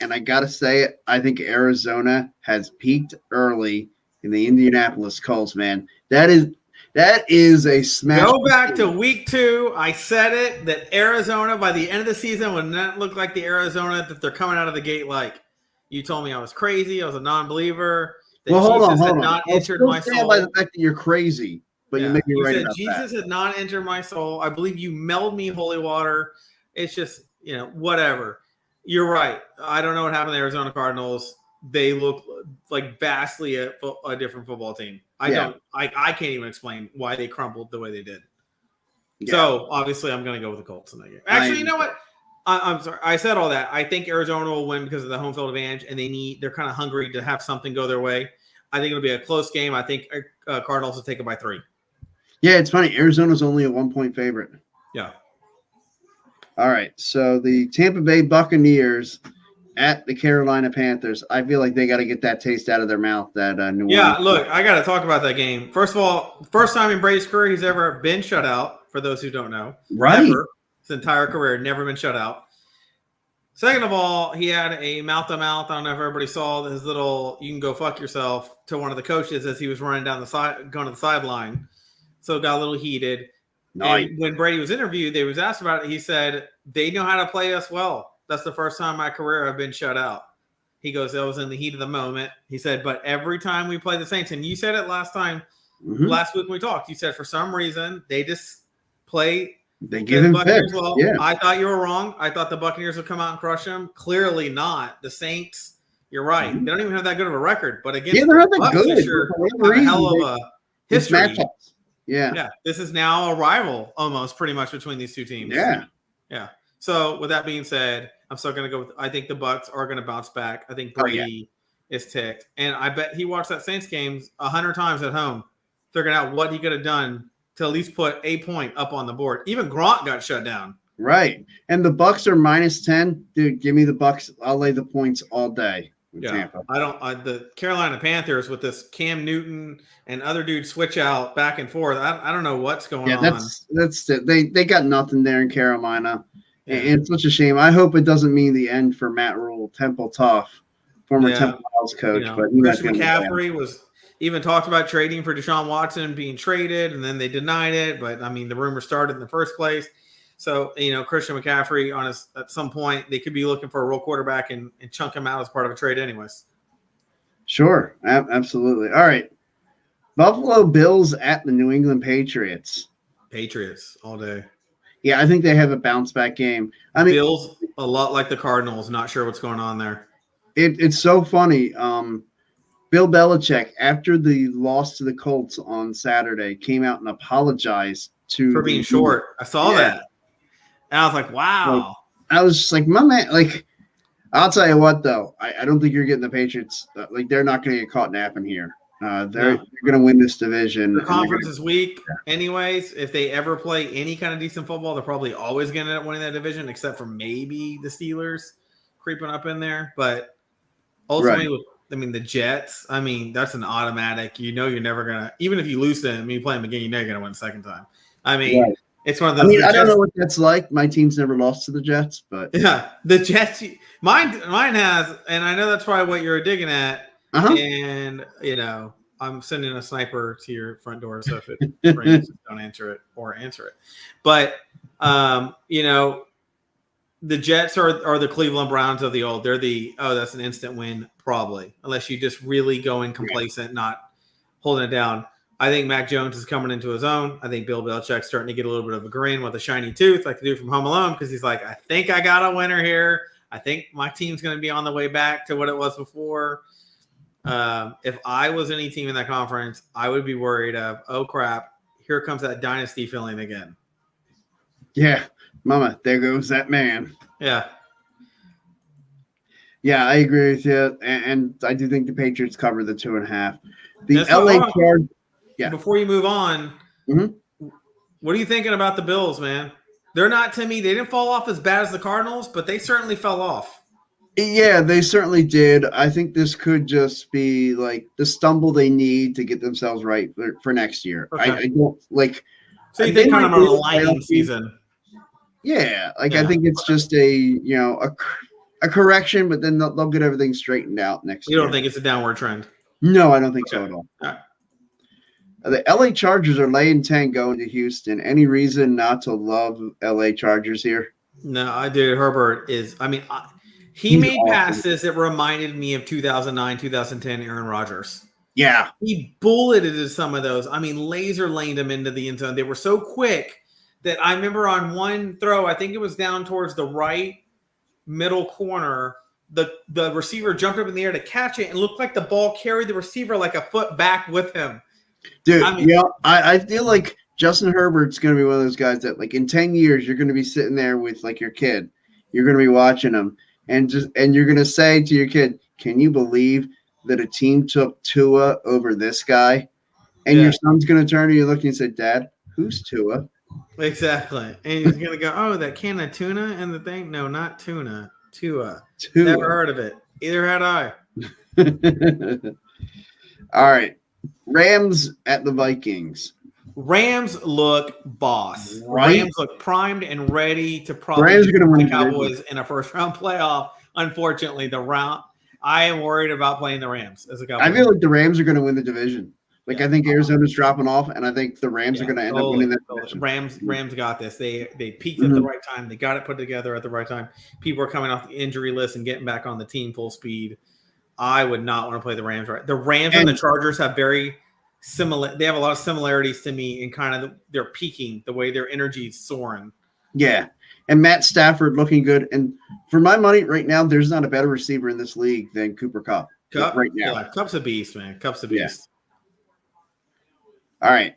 [SPEAKER 1] And I got to say it, I think Arizona has peaked early in the Indianapolis Colts, man. That is a smash.
[SPEAKER 2] Go back to week 2. I said it that Arizona by the end of the season would not look like the Arizona that they're coming out of the gate like. You told me I was crazy. I was a non-believer.
[SPEAKER 1] Well, hold on.
[SPEAKER 2] Not
[SPEAKER 1] I'll
[SPEAKER 2] entered
[SPEAKER 1] still
[SPEAKER 2] my
[SPEAKER 1] stand
[SPEAKER 2] soul.
[SPEAKER 1] by the fact that you're crazy, but you may be right
[SPEAKER 2] said
[SPEAKER 1] about
[SPEAKER 2] Jesus
[SPEAKER 1] that.
[SPEAKER 2] had not entered my soul. I believe you meld me holy water. It's just, whatever. You're right. I don't know what happened to the Arizona Cardinals. They look like vastly a different football team. I can't even explain why they crumbled the way they did.
[SPEAKER 1] Yeah.
[SPEAKER 2] So obviously I'm going to go with the Colts in that game. Actually, you know what? I'm sorry. I said all that. I think Arizona will win because of the home field advantage, and they're kind of hungry to have something go their way. I think it'll be a close game. I think Cardinals will take it by 3.
[SPEAKER 1] Yeah, it's funny. Arizona's only a 1-point favorite.
[SPEAKER 2] Yeah.
[SPEAKER 1] All right. So the Tampa Bay Buccaneers at the Carolina Panthers. I feel like they got to get that taste out of their mouth. That New Orleans.
[SPEAKER 2] Yeah, look, I got to talk about that game. First of all, first time in Brady's career he's ever been shut out. For those who don't know,
[SPEAKER 1] Right.
[SPEAKER 2] Never. His entire career, never been shut out. Second of all, he had a mouth-to-mouth. I don't know if everybody saw his little "you can go fuck yourself" to one of the coaches as he was running down the side, going to the sideline. So it got a little heated.
[SPEAKER 1] Nice.
[SPEAKER 2] And when Brady was interviewed, they was asked about it. He said, "They know how to play us well. That's the first time in my career I've been shut out." He goes, "That was in the heat of the moment." He said, "But every time we play the Saints," and you said it last week when we talked, you said for some reason they just play
[SPEAKER 1] They give him
[SPEAKER 2] Buccaneers
[SPEAKER 1] picks.
[SPEAKER 2] well.
[SPEAKER 1] Yeah.
[SPEAKER 2] I thought you were wrong. I thought the Buccaneers would come out and crush them. Clearly not. The Saints, You're right. They don't even have that good of a record, but against
[SPEAKER 1] Yeah, they're not
[SPEAKER 2] the
[SPEAKER 1] that
[SPEAKER 2] Bucks
[SPEAKER 1] good.
[SPEAKER 2] this year,
[SPEAKER 1] For whatever
[SPEAKER 2] have a hell
[SPEAKER 1] reason,
[SPEAKER 2] of a
[SPEAKER 1] it's
[SPEAKER 2] history.
[SPEAKER 1] matchups. Yeah.
[SPEAKER 2] Yeah, this is now a rival almost pretty much between these two teams.
[SPEAKER 1] Yeah.
[SPEAKER 2] Yeah. So with that being said, I'm still going to go with, I think the Bucks are going to bounce back. I think Brady is ticked. And I bet he watched that Saints game 100 times at home, figuring out what he could have done to at least put a point up on the board. Even Gronk got shut down.
[SPEAKER 1] Right. And the Bucks are -10. Dude, give me the Bucks. I'll lay the points all day.
[SPEAKER 2] Yeah,
[SPEAKER 1] Tampa.
[SPEAKER 2] the Carolina Panthers with this Cam Newton and other dudes switch out back and forth. I don't know what's going on.
[SPEAKER 1] That's it. They got nothing there in Carolina.
[SPEAKER 2] Yeah.
[SPEAKER 1] And it's such a shame. I hope it doesn't mean the end for Matt Rule, Temple Tough, former Temple Miles coach.
[SPEAKER 2] You know,
[SPEAKER 1] but
[SPEAKER 2] Christian McCaffrey was even talked about trading for Deshaun Watson being traded, and then they denied it. But I mean, the rumor started in the first place. So, Christian McCaffrey at some point, they could be looking for a real quarterback and chunk him out as part of a trade anyways.
[SPEAKER 1] Sure. Absolutely. All right. Buffalo Bills at the New England Patriots.
[SPEAKER 2] Patriots all day.
[SPEAKER 1] Yeah, I think they have a bounce back game. I mean,
[SPEAKER 2] Bills, a lot like the Cardinals, not sure what's going on there.
[SPEAKER 1] It's so funny. Bill Belichick, after the loss to the Colts on Saturday, came out and apologized
[SPEAKER 2] for being short. I saw that. And I was like, wow.
[SPEAKER 1] I was just like, my man, I'll tell you what, though. I don't think you're getting the Patriots. They're not going to get caught napping here. They're going to win this division.
[SPEAKER 2] The conference is weak anyways. If they ever play any kind of decent football, they're probably always going to end up winning that division, except for maybe the Steelers creeping up in there. But ultimately, the Jets, that's an automatic. You're never going to – even if you lose them, you play them again, you're going to win the second time. It's one of those.
[SPEAKER 1] I don't know what that's like. My team's never lost to the Jets, but
[SPEAKER 2] yeah, the Jets. Mine has, and I know that's probably what you're digging at. And I'm sending a sniper to your front door, so if it rings, don't answer it or answer it. But the Jets are the Cleveland Browns of the old. They're that's an instant win probably, unless you just really go in complacent, not holding it down. I think Mac Jones is coming into his own. I think Bill Belichick's starting to get a little bit of a grin with a shiny tooth, like the dude from Home Alone, because he's like, I think I got a winner here. I think my team's going to be on the way back to what it was before. If I was any team in that conference, I would be worried of, oh, crap, here comes that dynasty feeling again.
[SPEAKER 1] Yeah, mama, there goes that man.
[SPEAKER 2] Yeah.
[SPEAKER 1] Yeah, I agree with you. And I do think the Patriots cover the 2.5. The LA Chargers. Yeah.
[SPEAKER 2] Before you move on, what are you thinking about the Bills, man? They're not, to me, they didn't fall off as bad as the Cardinals, but they certainly fell off.
[SPEAKER 1] Yeah, they certainly did. I think this could just be the stumble they need to get themselves right for next year.
[SPEAKER 2] Okay.
[SPEAKER 1] I don't
[SPEAKER 2] So you think kind of on a lightning season?
[SPEAKER 1] Yeah, I think it's just a correction, but then they'll get everything straightened out next year.
[SPEAKER 2] You don't think it's a downward trend?
[SPEAKER 1] No, I don't think so at all.
[SPEAKER 2] All right.
[SPEAKER 1] The LA Chargers are laying 10 going to Houston. Any reason not to love LA Chargers here?
[SPEAKER 2] No, I do. Herbert is, he made passes that reminded me of 2009, 2010 Aaron Rodgers.
[SPEAKER 1] Yeah.
[SPEAKER 2] He bulleted some of those. Laser laned them into the end zone. They were so quick that I remember on one throw, I think it was down towards the right middle corner, the receiver jumped up in the air to catch it and looked like the ball carried the receiver like a foot back with him.
[SPEAKER 1] Dude, I feel like Justin Herbert's going to be one of those guys that in 10 years, you're going to be sitting there with your kid. You're going to be watching him and you're going to say to your kid, can you believe that a team took Tua over this guy? And your son's going to turn to you looking and say, Dad, who's Tua?
[SPEAKER 2] Exactly. And he's going to go, oh, that can of tuna and the thing? No, not tuna. Tua. Never heard of it. Either had I.
[SPEAKER 1] All right. Rams at the Vikings.
[SPEAKER 2] Rams look boss.
[SPEAKER 1] Right?
[SPEAKER 2] Rams look primed and ready to probably
[SPEAKER 1] Rams are going to win
[SPEAKER 2] the Cowboys in a first-round playoff. Unfortunately, I am worried about playing the Rams as a Cowboys.
[SPEAKER 1] I feel like the Rams are going to win the division. I think Arizona's dropping off, and I think the Rams are going to end up winning that division.
[SPEAKER 2] Rams got this. They peaked at the right time. They got it put together at the right time. People are coming off the injury list and getting back on the team full speed. I would not want to play the Rams. Right, the Rams and the Chargers have very similar. They have a lot of similarities to me in kind of they're peaking the way their energy is soaring.
[SPEAKER 1] Yeah, and Matt Stafford looking good. And for my money right now, there's not a better receiver in this league than Cooper Kupp.
[SPEAKER 2] Cup
[SPEAKER 1] right now.
[SPEAKER 2] Yeah, Cup's a beast, man. Cup's a
[SPEAKER 1] Yeah.
[SPEAKER 2] beast.
[SPEAKER 1] All right.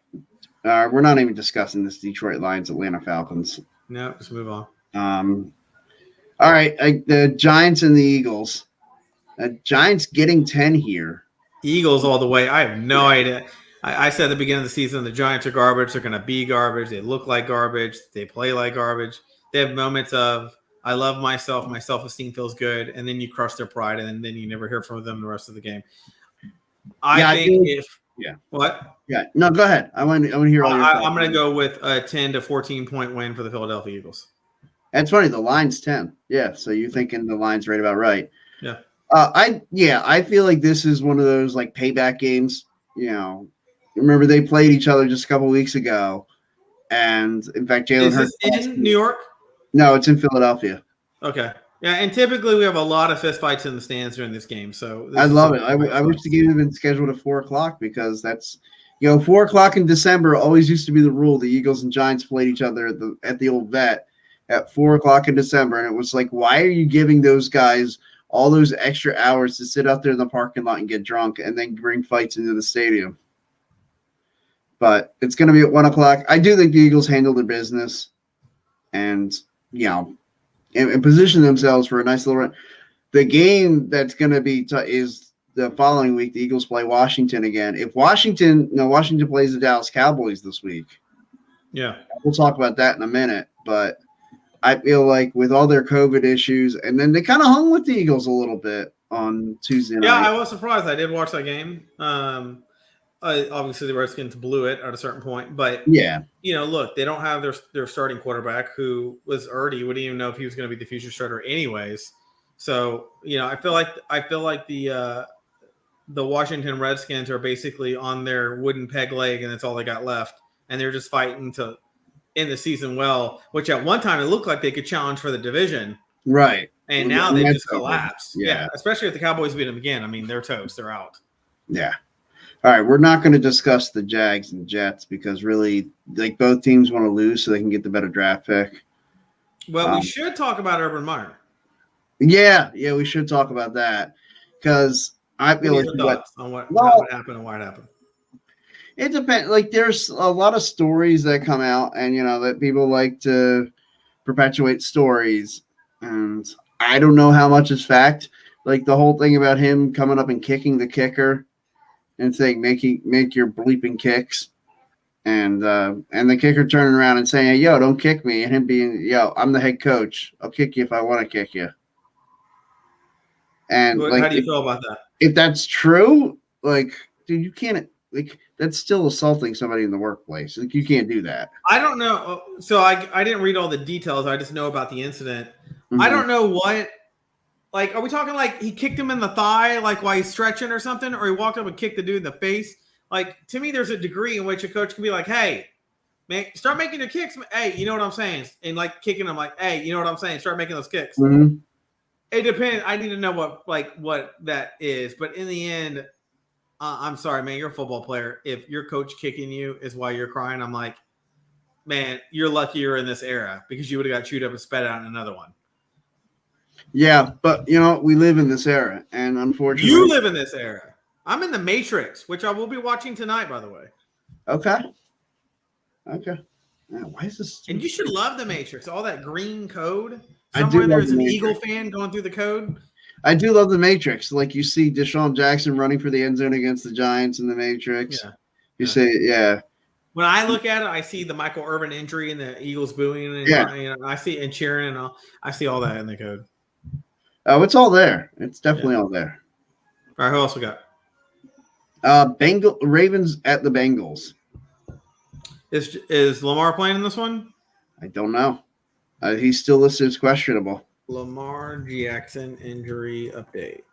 [SPEAKER 1] We're not even discussing this Detroit Lions Atlanta Falcons.
[SPEAKER 2] No, just move on.
[SPEAKER 1] All right. The Giants and the Eagles. Giants getting 10 here.
[SPEAKER 2] Eagles all the way. I have no idea. I said at the beginning of the season, the Giants are garbage. They're going to be garbage. They look like garbage. They play like garbage. They have moments of, I love myself. My self-esteem feels good. And then you crush their pride, and then you never hear from them the rest of the game. What?
[SPEAKER 1] Yeah. No, go ahead. I want to hear all your thoughts.
[SPEAKER 2] I'm going to go with a 10 to 14 point win for the Philadelphia Eagles.
[SPEAKER 1] That's funny. The line's 10. Yeah. So you're thinking the line's right about right.
[SPEAKER 2] Yeah.
[SPEAKER 1] I feel like this is one of those like payback games. You know, remember they played each other just a couple weeks ago, and in fact, Jalen Hurts
[SPEAKER 2] is this in New York?
[SPEAKER 1] No, it's in Philadelphia.
[SPEAKER 2] Okay. Yeah, and typically we have a lot of fistfights in the stands during this game. So
[SPEAKER 1] I love it. I wish the game had been scheduled at 4:00 because that's 4:00 in December always used to be the rule. The Eagles and Giants played each other at the old vet at 4:00 in December, and it was like, why are you giving those guys all those extra hours to sit out there in the parking lot and get drunk and then bring fights into the stadium? But it's going to be at 1:00. I do think the Eagles handle their business and, and position themselves for a nice little run. The game that's going to be is the following week. The Eagles play Washington again. If Washington plays the Dallas Cowboys this week.
[SPEAKER 2] Yeah.
[SPEAKER 1] We'll talk about that in a minute, but I feel like with all their COVID issues, and then they kind of hung with the Eagles a little bit on Tuesday night.
[SPEAKER 2] Yeah, I was surprised. I did watch that game. Obviously, the Redskins blew it at a certain point, but
[SPEAKER 1] yeah,
[SPEAKER 2] look, they don't have their starting quarterback, who was Erdy. You wouldn't even know if he was going to be the future starter, anyways. So, I feel like the Washington Redskins are basically on their wooden peg leg, and that's all they got left, and they're just fighting to end the season well. Which at one time it looked like they could challenge for the division,
[SPEAKER 1] right?
[SPEAKER 2] And now they just collapsed. Yeah, especially if the Cowboys beat them again. I mean, they're toast. They're out.
[SPEAKER 1] Yeah. All right, we're not going to discuss the Jags and Jets because really, like, both teams want to lose so they can get the better draft pick.
[SPEAKER 2] Well, we should talk about Urban Meyer.
[SPEAKER 1] Yeah, we should talk about that because I feel like
[SPEAKER 2] how it happened and why it happened.
[SPEAKER 1] It depends. Like, there's a lot of stories that come out, and that people like to perpetuate stories, and I don't know how much is fact. Like the whole thing about him coming up and kicking the kicker and saying make your bleeping kicks, and the kicker turning around and saying, "Hey, yo, don't kick me," and him being, "Yo, I'm the head coach. I'll kick you if I want to kick you." And
[SPEAKER 2] how do you feel about that?
[SPEAKER 1] If that's true, like, dude, you can't, like, that's still assaulting somebody in the workplace. Like, you can't do that.
[SPEAKER 2] I don't know. So I didn't read all the details. I just know about the incident. Mm-hmm. I don't know what. Like, are we talking like he kicked him in the thigh, like while he's stretching or something, or he walked up and kicked the dude in the face? Like, to me, there's a degree in which a coach can be like, "Hey, man, start making your kicks. Hey, you know what I'm saying?" And like kicking him, like, "Hey, you know what I'm saying? Start making those kicks."
[SPEAKER 1] Mm-hmm.
[SPEAKER 2] It depends. I need to know what that is. But in the end, I'm sorry, man. You're a football player. If your coach kicking you is why you're crying, I'm like, man, you're lucky you're in this era because you would have got chewed up and spat out in another one.
[SPEAKER 1] Yeah, but we live in this era, and unfortunately,
[SPEAKER 2] you live in this era. I'm in the Matrix, which I will be watching tonight, by the way.
[SPEAKER 1] Okay. Man, why is this?
[SPEAKER 2] And you should love the Matrix. All that green code. Somewhere there's an Eagle fan going through the code.
[SPEAKER 1] I do love the Matrix. Like, you see Deshaun Jackson running for the end zone against the Giants in the Matrix. Yeah. You say, yeah.
[SPEAKER 2] When I look at it, I see the Michael Irvin injury and the Eagles booing, and I see and cheering, and I see all that in the code.
[SPEAKER 1] Oh, it's all there. It's definitely all there.
[SPEAKER 2] All right, who else we got?
[SPEAKER 1] Ravens at the Bengals.
[SPEAKER 2] Is Lamar playing in this one?
[SPEAKER 1] I don't know. He's still listed as questionable.
[SPEAKER 2] Lamar Jackson injury update.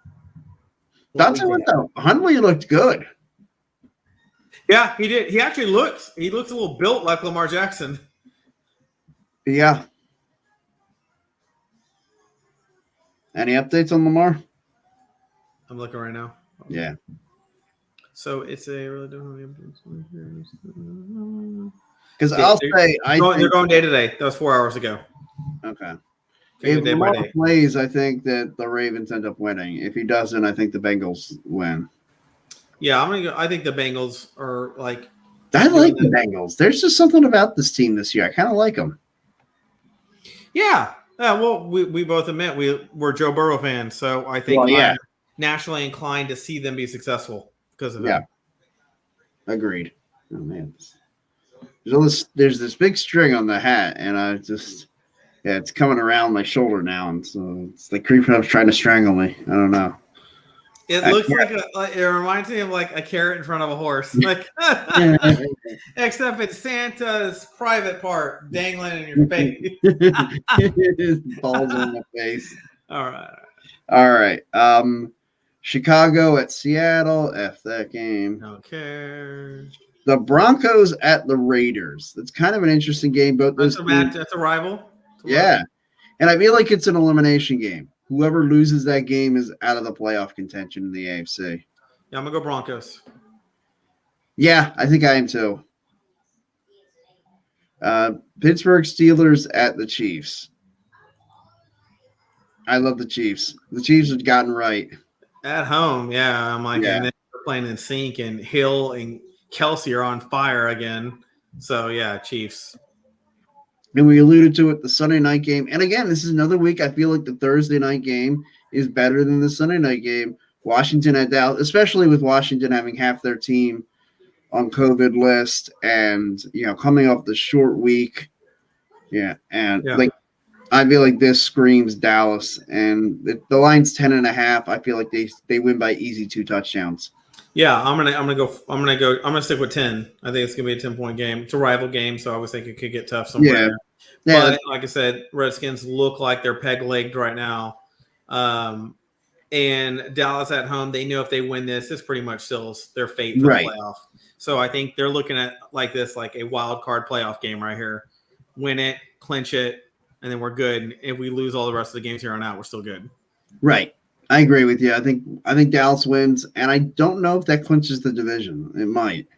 [SPEAKER 1] Huntley looked good.
[SPEAKER 2] Yeah, he did. He actually looks a little built like Lamar Jackson.
[SPEAKER 1] Yeah. Any updates on Lamar?
[SPEAKER 2] I'm looking right now.
[SPEAKER 1] Yeah.
[SPEAKER 2] So it's a really
[SPEAKER 1] because I'll say
[SPEAKER 2] they're going day to day. That was 4 hours ago.
[SPEAKER 1] Okay.
[SPEAKER 2] Pick a
[SPEAKER 1] If
[SPEAKER 2] day by
[SPEAKER 1] Lamar
[SPEAKER 2] day.
[SPEAKER 1] plays, I think that the Ravens end up winning. If he doesn't, I think the Bengals win.
[SPEAKER 2] Yeah, I'm gonna go. I think the Bengals are like.
[SPEAKER 1] I like the
[SPEAKER 2] Doing
[SPEAKER 1] Bengals. There's just something about this team this year. I kind of like them.
[SPEAKER 2] Yeah. Well, we both admit we're Joe Burrow fans, so I think
[SPEAKER 1] Well, yeah.
[SPEAKER 2] I'm naturally inclined to see them be successful because of
[SPEAKER 1] Yeah.
[SPEAKER 2] him.
[SPEAKER 1] Agreed. Oh man, there's this big string on the hat, and I just it's coming around my shoulder now, and so it's like creeping up, trying to strangle me. I don't know.
[SPEAKER 2] It
[SPEAKER 1] I
[SPEAKER 2] looks it reminds me of like a carrot in front of a horse, like except it's Santa's private part dangling in your face.
[SPEAKER 1] Balls on my face.
[SPEAKER 2] All right.
[SPEAKER 1] All right. Chicago at Seattle. F that game.
[SPEAKER 2] Okay.
[SPEAKER 1] The Broncos at the Raiders. That's kind of an interesting game. Both those
[SPEAKER 2] That's a rival.
[SPEAKER 1] yeah. And I feel like it's an elimination game. Whoever loses that game is out of the playoff contention in the AFC.
[SPEAKER 2] Yeah, I'm gonna go Broncos.
[SPEAKER 1] Yeah, I think I am too. Pittsburgh Steelers at the Chiefs. I love the Chiefs. The Chiefs have gotten right.
[SPEAKER 2] At home, yeah. I'm like,
[SPEAKER 1] Yeah.
[SPEAKER 2] and then we're playing in sync, and Hill and Kelsey are on fire again. So yeah, Chiefs.
[SPEAKER 1] And we alluded to it, the Sunday night game. And again, this is another week. I feel like the Thursday night game is better than the Sunday night game. Washington at Dallas, especially with Washington having half their team on COVID list and, coming off the short week. Yeah. And like, I feel like this screams Dallas, and the line's 10.5. I feel like they win by easy 2 touchdowns.
[SPEAKER 2] Yeah, I'm gonna stick with 10. I think it's gonna be a 10-point game. It's a rival game, so I was thinking it could get tough somewhere.
[SPEAKER 1] Yeah.
[SPEAKER 2] But like I said, Redskins look like they're peg-legged right now. And Dallas at home, they know if they win this pretty much seals their fate for the playoff. So I think they're looking at like a wild card playoff game right here. Win it, clinch it, and then we're good. And if we lose all the rest of the games here on out, we're still good.
[SPEAKER 1] Right. I agree with you. I think Dallas wins, and I don't know if that clinches the division. It might.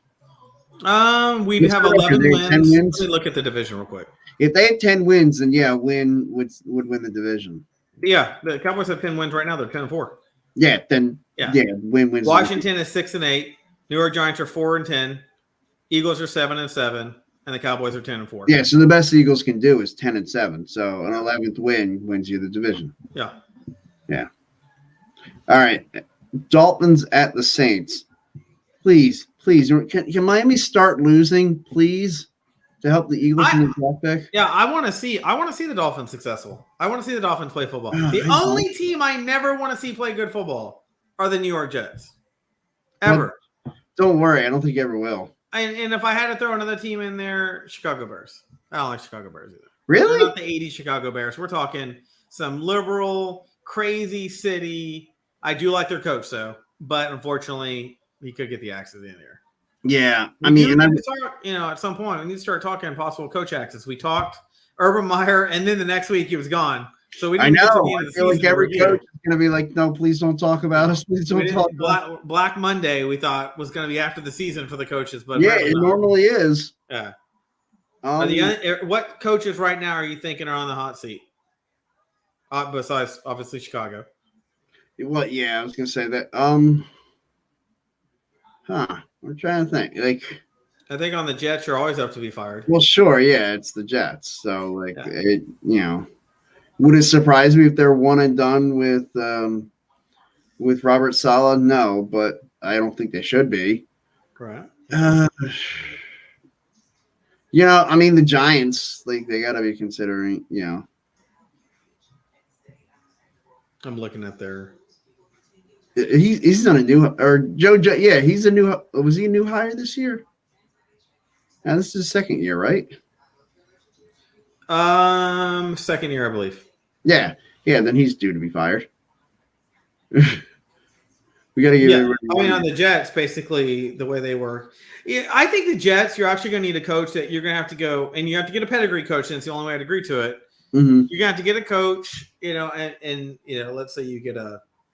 [SPEAKER 2] We have 11 wins. 10 wins. Let me look at the division real quick.
[SPEAKER 1] If they had 10 wins, then Win would win the division.
[SPEAKER 2] Yeah, the Cowboys have 10 wins right now. They're 10-4.
[SPEAKER 1] Yeah, then Win wins.
[SPEAKER 2] Washington is 6-8. New York Giants are 4-10. Eagles are 7-7, and the Cowboys are 10-4.
[SPEAKER 1] Yeah, so the best the Eagles can do is 10-7. So an 11th win wins you the division.
[SPEAKER 2] Yeah.
[SPEAKER 1] Yeah. All right, Dolphins at the Saints. Please, can Miami start losing, please, to help the Eagles in the draft pick?
[SPEAKER 2] Yeah, I want to see the Dolphins successful. I want to see the Dolphins play football. The only team I never want to see play good football are the New York Jets. Ever.
[SPEAKER 1] Don't worry, I don't think you ever will.
[SPEAKER 2] And if I had to throw another team in there, Chicago Bears. I don't like Chicago Bears either.
[SPEAKER 1] Really?
[SPEAKER 2] They're not the 80s Chicago Bears. We're talking some liberal, crazy city. I do like their coach, though, but unfortunately, he could get the axes in there.
[SPEAKER 1] Yeah,
[SPEAKER 2] at some point, we need to start talking possible coach axes. We talked Urban Meyer, and then the next week he was gone. So we didn't
[SPEAKER 1] I feel like every coach is going to be like, "No, please don't talk about us. Please don't talk."
[SPEAKER 2] Black Monday, we thought was going to be after the season for the coaches, but
[SPEAKER 1] it normally is.
[SPEAKER 2] Yeah. What coaches right now are you thinking are on the hot seat? Besides, obviously, Chicago.
[SPEAKER 1] Well, yeah, I was gonna say that. I'm trying to think. Like,
[SPEAKER 2] I think on the Jets, you're always up to be fired.
[SPEAKER 1] Well, sure, yeah, it's the Jets. So, would it surprise me if they're one and done with Robert Saleh? No, but I don't think they should be.
[SPEAKER 2] Correct.
[SPEAKER 1] The Giants, they got to be considering.
[SPEAKER 2] I'm looking at their.
[SPEAKER 1] He's on a new Joe. Yeah, he's a new. Was he a new hire this year? Now this is his second year, right?
[SPEAKER 2] Second year, I believe.
[SPEAKER 1] Yeah. Then he's due to be fired. We got to get.
[SPEAKER 2] On the Jets, basically the way they work. Yeah, I think the Jets. You're actually going to need a coach that you're going to have to go, and you have to get a pedigree coach. And it's the only way I'd agree to it.
[SPEAKER 1] Mm-hmm.
[SPEAKER 2] You're going to have to get a coach, and let's say you get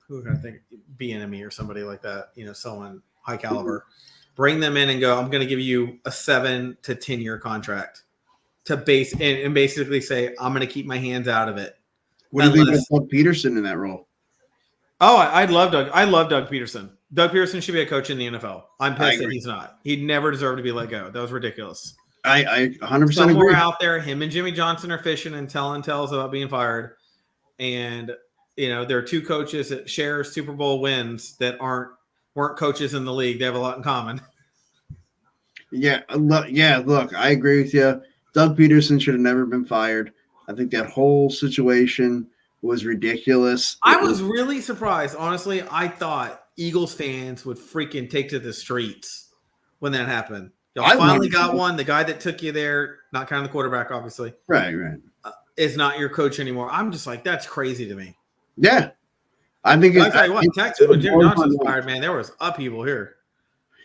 [SPEAKER 2] who can I think, Bieniemy or somebody like that, someone high caliber. Bring them in and go, I'm going to give you a 7 to 10 year contract. to base and basically say, I'm going to keep my hands out of it.
[SPEAKER 1] What do you think
[SPEAKER 2] Unless-
[SPEAKER 1] about Doug Peterson in that role?
[SPEAKER 2] Oh, I love Doug. I love Doug Peterson. Doug Peterson should be a coach in the NFL. I'm
[SPEAKER 1] I
[SPEAKER 2] pissed that
[SPEAKER 1] agree.
[SPEAKER 2] he's not. He never deserved to be let go. That was ridiculous.
[SPEAKER 1] I 100%
[SPEAKER 2] Somewhere
[SPEAKER 1] agree.
[SPEAKER 2] out there, him and Jimmy Johnson are fishing and telling tales about being fired. And there are two coaches that share Super Bowl wins that weren't coaches in the league. They have a lot in common.
[SPEAKER 1] Yeah, look, I agree with you. Doug Peterson should have never been fired. I think that whole situation was ridiculous.
[SPEAKER 2] I was really surprised. Honestly, I thought Eagles fans would freaking take to the streets when that happened. Y'all
[SPEAKER 1] I
[SPEAKER 2] finally
[SPEAKER 1] wanted
[SPEAKER 2] got
[SPEAKER 1] to.
[SPEAKER 2] one. The guy that took you there, not kind of the quarterback, obviously,
[SPEAKER 1] Right.
[SPEAKER 2] is not your coach anymore. I'm just like, that's crazy to me.
[SPEAKER 1] Yeah. I think
[SPEAKER 2] I'll tell you what, Texas, when Jimmy Johnson was fired, man, there was upheaval here.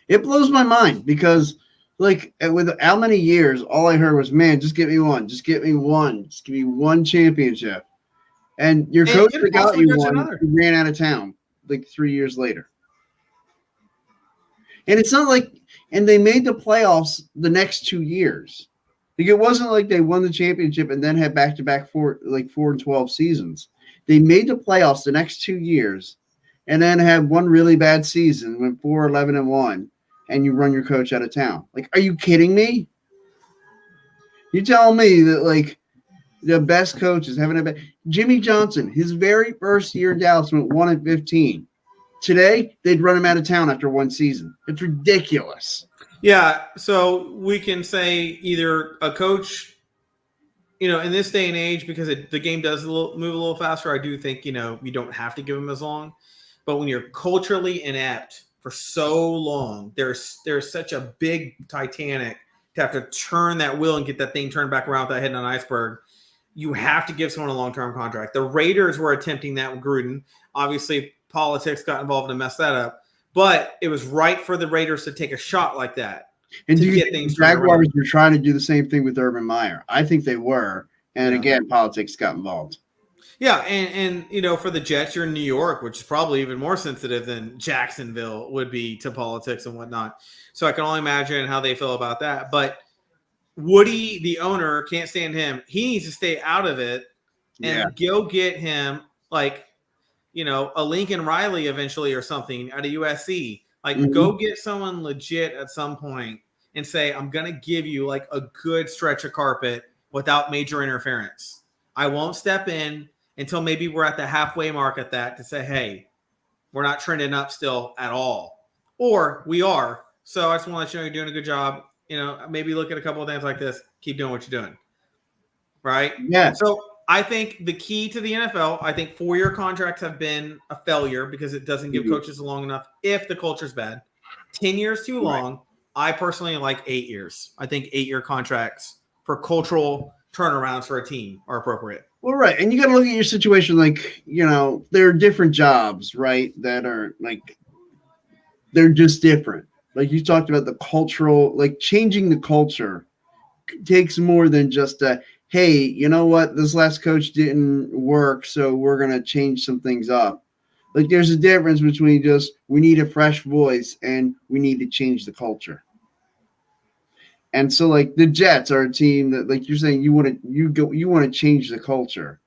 [SPEAKER 1] It blows my mind because, like, with how many years, all I heard was, man, just get me one. Just get me one. Just give me one championship. And your
[SPEAKER 2] And
[SPEAKER 1] coach
[SPEAKER 2] could
[SPEAKER 1] that got
[SPEAKER 2] possibly
[SPEAKER 1] you
[SPEAKER 2] get
[SPEAKER 1] one
[SPEAKER 2] another.
[SPEAKER 1] ran out of town like 3 years later. And it's not like, and they made the playoffs the next 2 years. Like, it wasn't like they won the championship and then had back-to-back 4-12 seasons. They made the playoffs the next 2 years and then had one really bad season, went 4-11-1, and you run your coach out of town. Like, are you kidding me? You telling me that, like, the best coaches having a bad Jimmy Johnson, his very first year in Dallas went 1-15. Today, they'd run him out of town after one season. It's ridiculous.
[SPEAKER 2] Yeah, so we can say either a coach, in this day and age, because the game does move a little faster, I do think, you don't have to give him as long. But when you're culturally inept for so long, there's such a big Titanic to have to turn that wheel and get that thing turned back around without hitting an iceberg. You have to give someone a long-term contract. The Raiders were attempting that with Gruden. Obviously, politics got involved and messed that up. But it was right for the Raiders to take a shot like that.
[SPEAKER 1] And
[SPEAKER 2] to
[SPEAKER 1] do you
[SPEAKER 2] get
[SPEAKER 1] think
[SPEAKER 2] things
[SPEAKER 1] the
[SPEAKER 2] turned
[SPEAKER 1] Jaguars
[SPEAKER 2] around.
[SPEAKER 1] were trying to do the same thing with Urban Meyer? I think they were. And
[SPEAKER 2] Yeah.
[SPEAKER 1] again, politics got involved.
[SPEAKER 2] Yeah, and for the Jets, you're in New York, which is probably even more sensitive than Jacksonville would be to politics and whatnot. So I can only imagine how they feel about that. But Woody, the owner, can't stand him. He needs to stay out of it and go get him like, a Lincoln Riley eventually or something out of USC. Like, go get someone legit at some point and say, I'm going to give you like a good stretch of carpet without major interference. I won't step in until maybe we're at the halfway mark at that to say, hey, we're not trending up still at all. Or we are. So I just want to let you know you're doing a good job. Maybe look at a couple of things like this. Keep doing what you're doing. Right?
[SPEAKER 1] Yeah.
[SPEAKER 2] So I think the key to the NFL, I think 4-year contracts have been a failure because it doesn't give coaches long enough if the culture's bad. 10 years too long. I personally like 8 years. I think 8-year contracts for cultural turnarounds for a team are appropriate.
[SPEAKER 1] Well, right. And you got to look at your situation like, there are different jobs, right, that are like, they're just different. Like you talked about the cultural, like changing the culture takes more than just a, hey, you know what, this last coach didn't work, so we're going to change some things up. Like there's a difference between just we need a fresh voice and we need to change the culture. And so like the Jets are a team that like you're saying you want to change the culture.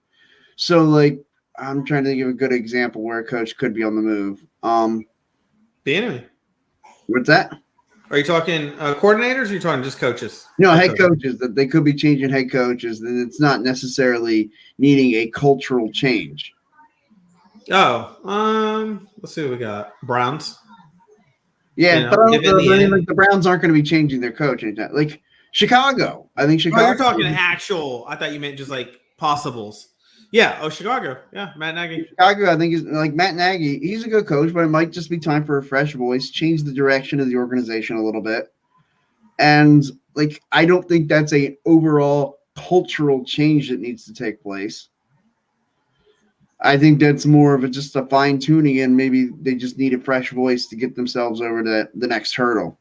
[SPEAKER 1] So like I'm trying to give a good example where a coach could be on the move.
[SPEAKER 2] The enemy.
[SPEAKER 1] What's that?
[SPEAKER 2] Are you talking coordinators or are you talking just coaches?
[SPEAKER 1] No, head coaches, that they could be changing head coaches, and it's not necessarily needing a cultural change.
[SPEAKER 2] Oh, let's see what we got. Browns.
[SPEAKER 1] Yeah, but I mean, like the Browns aren't going to be changing their coach anytime. Like Chicago, I think Chicago.
[SPEAKER 2] Oh, you're talking actual. I thought you meant just like possibles. Yeah. Oh, Chicago. Yeah, Matt Nagy.
[SPEAKER 1] Chicago, I think is like Matt Nagy. He's a good coach, but it might just be time for a fresh voice, change the direction of the organization a little bit. And like, I don't think that's a overall cultural change that needs to take place. I think that's more of just a fine tuning, and maybe they just need a fresh voice to get themselves over to the next hurdle.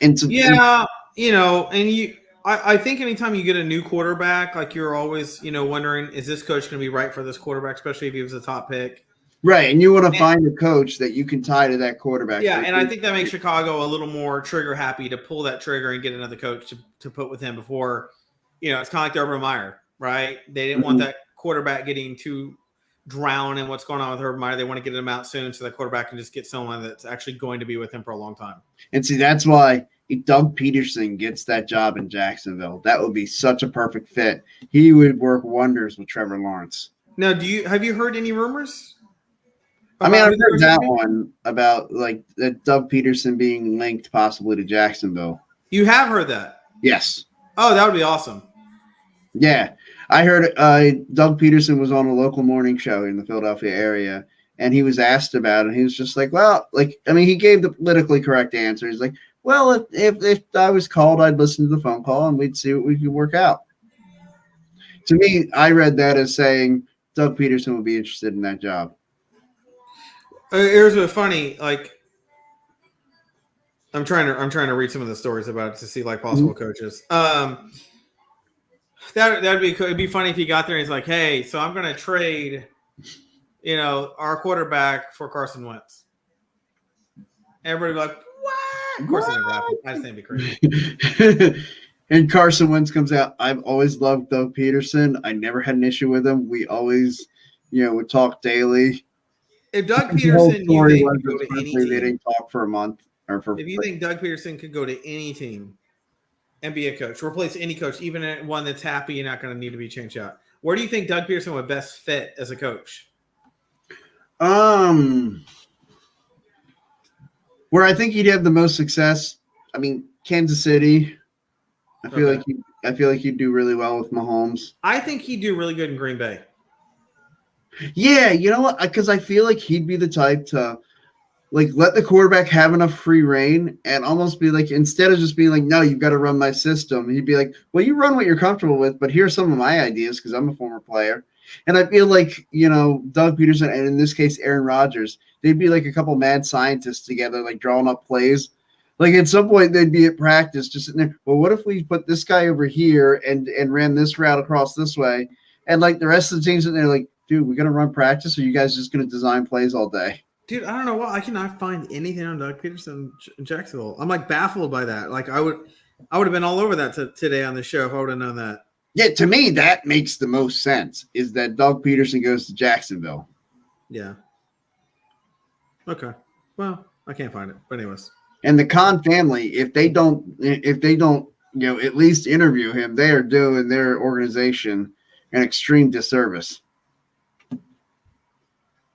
[SPEAKER 1] And so,
[SPEAKER 2] I think anytime you get a new quarterback, like you're always, wondering, is this coach going to be right for this quarterback, especially if he was a top pick?
[SPEAKER 1] Right, and you want to find a coach that you can tie to that quarterback.
[SPEAKER 2] Yeah,
[SPEAKER 1] Like,
[SPEAKER 2] and I think that makes Chicago a little more trigger happy to pull that trigger and get another coach to put with him before, it's kind of like the Urban Meyer, right? They didn't want that quarterback getting too drowned in what's going on with Urban Meyer. They want to get him out soon so that quarterback can just get someone that's actually going to be with him for a long time.
[SPEAKER 1] And see, that's why if Doug Peterson gets that job in Jacksonville, that would be such a perfect fit. He would work wonders with Trevor Lawrence.
[SPEAKER 2] Now, have you heard any rumors?
[SPEAKER 1] I mean, I've heard that one about like that Doug Peterson being linked possibly to Jacksonville.
[SPEAKER 2] You have heard that?
[SPEAKER 1] Yes.
[SPEAKER 2] Oh, that would be awesome.
[SPEAKER 1] Yeah. I heard Doug Peterson was on a local morning show in the Philadelphia area, and he was asked about it. He was just like, well, like, I mean, he gave the politically correct answer. He's like, well, if I was called, I'd listen to the phone call and we'd see what we could work out. To me, I read that as saying Doug Peterson would be interested in that job.
[SPEAKER 2] Here's what's funny. Like, I'm trying to read some of the stories about it to see like possible coaches. It'd be funny if he got there and he's like, hey, so I'm going to trade, our quarterback for Carson Wentz. Everybody would be like, what? Of course, it never happened. I just think it'd be crazy.
[SPEAKER 1] And Carson Wentz comes out. I've always loved Doug Peterson. I never had an issue with him. We always, would talk daily.
[SPEAKER 2] If Doug Peterson, you think could go to any team,
[SPEAKER 1] they didn't talk for a month or for.
[SPEAKER 2] If you think Doug Peterson could go to any team and be a coach, replace any coach, even one that's happy and not going to need to be changed out, where do you think Doug Peterson would best fit as a coach?
[SPEAKER 1] Where I think he'd have the most success. I mean, Kansas City. I feel like he'd do really well with Mahomes.
[SPEAKER 2] I think he'd do really good in Green Bay.
[SPEAKER 1] Yeah, you know what? Because I feel like he'd be the type to like let the quarterback have enough free reign and almost be like, instead of just being like, no, you've got to run my system, he'd be like, well, you run what you're comfortable with, but here's some of my ideas because I'm a former player. And I feel like, Doug Peterson and in this case, Aaron Rodgers, they'd be like a couple mad scientists together, like drawing up plays. Like at some point they'd be at practice just sitting there. Well, what if we put this guy over here and ran this route across this way? And like the rest of the teams, they're like, dude, we're going to run practice, or are you guys just going to design plays all day?
[SPEAKER 2] Dude, I don't know why I cannot find anything on Doug Peterson in Jacksonville. I'm like baffled by that. Like I would have been all over that today on the show if I would have known that.
[SPEAKER 1] Yeah, to me, that makes the most sense is that Doug Peterson goes to Jacksonville.
[SPEAKER 2] Yeah. Okay. Well, I can't find it. But anyways.
[SPEAKER 1] And the Khan family, if they don't, at least interview him, they are doing their organization an extreme disservice.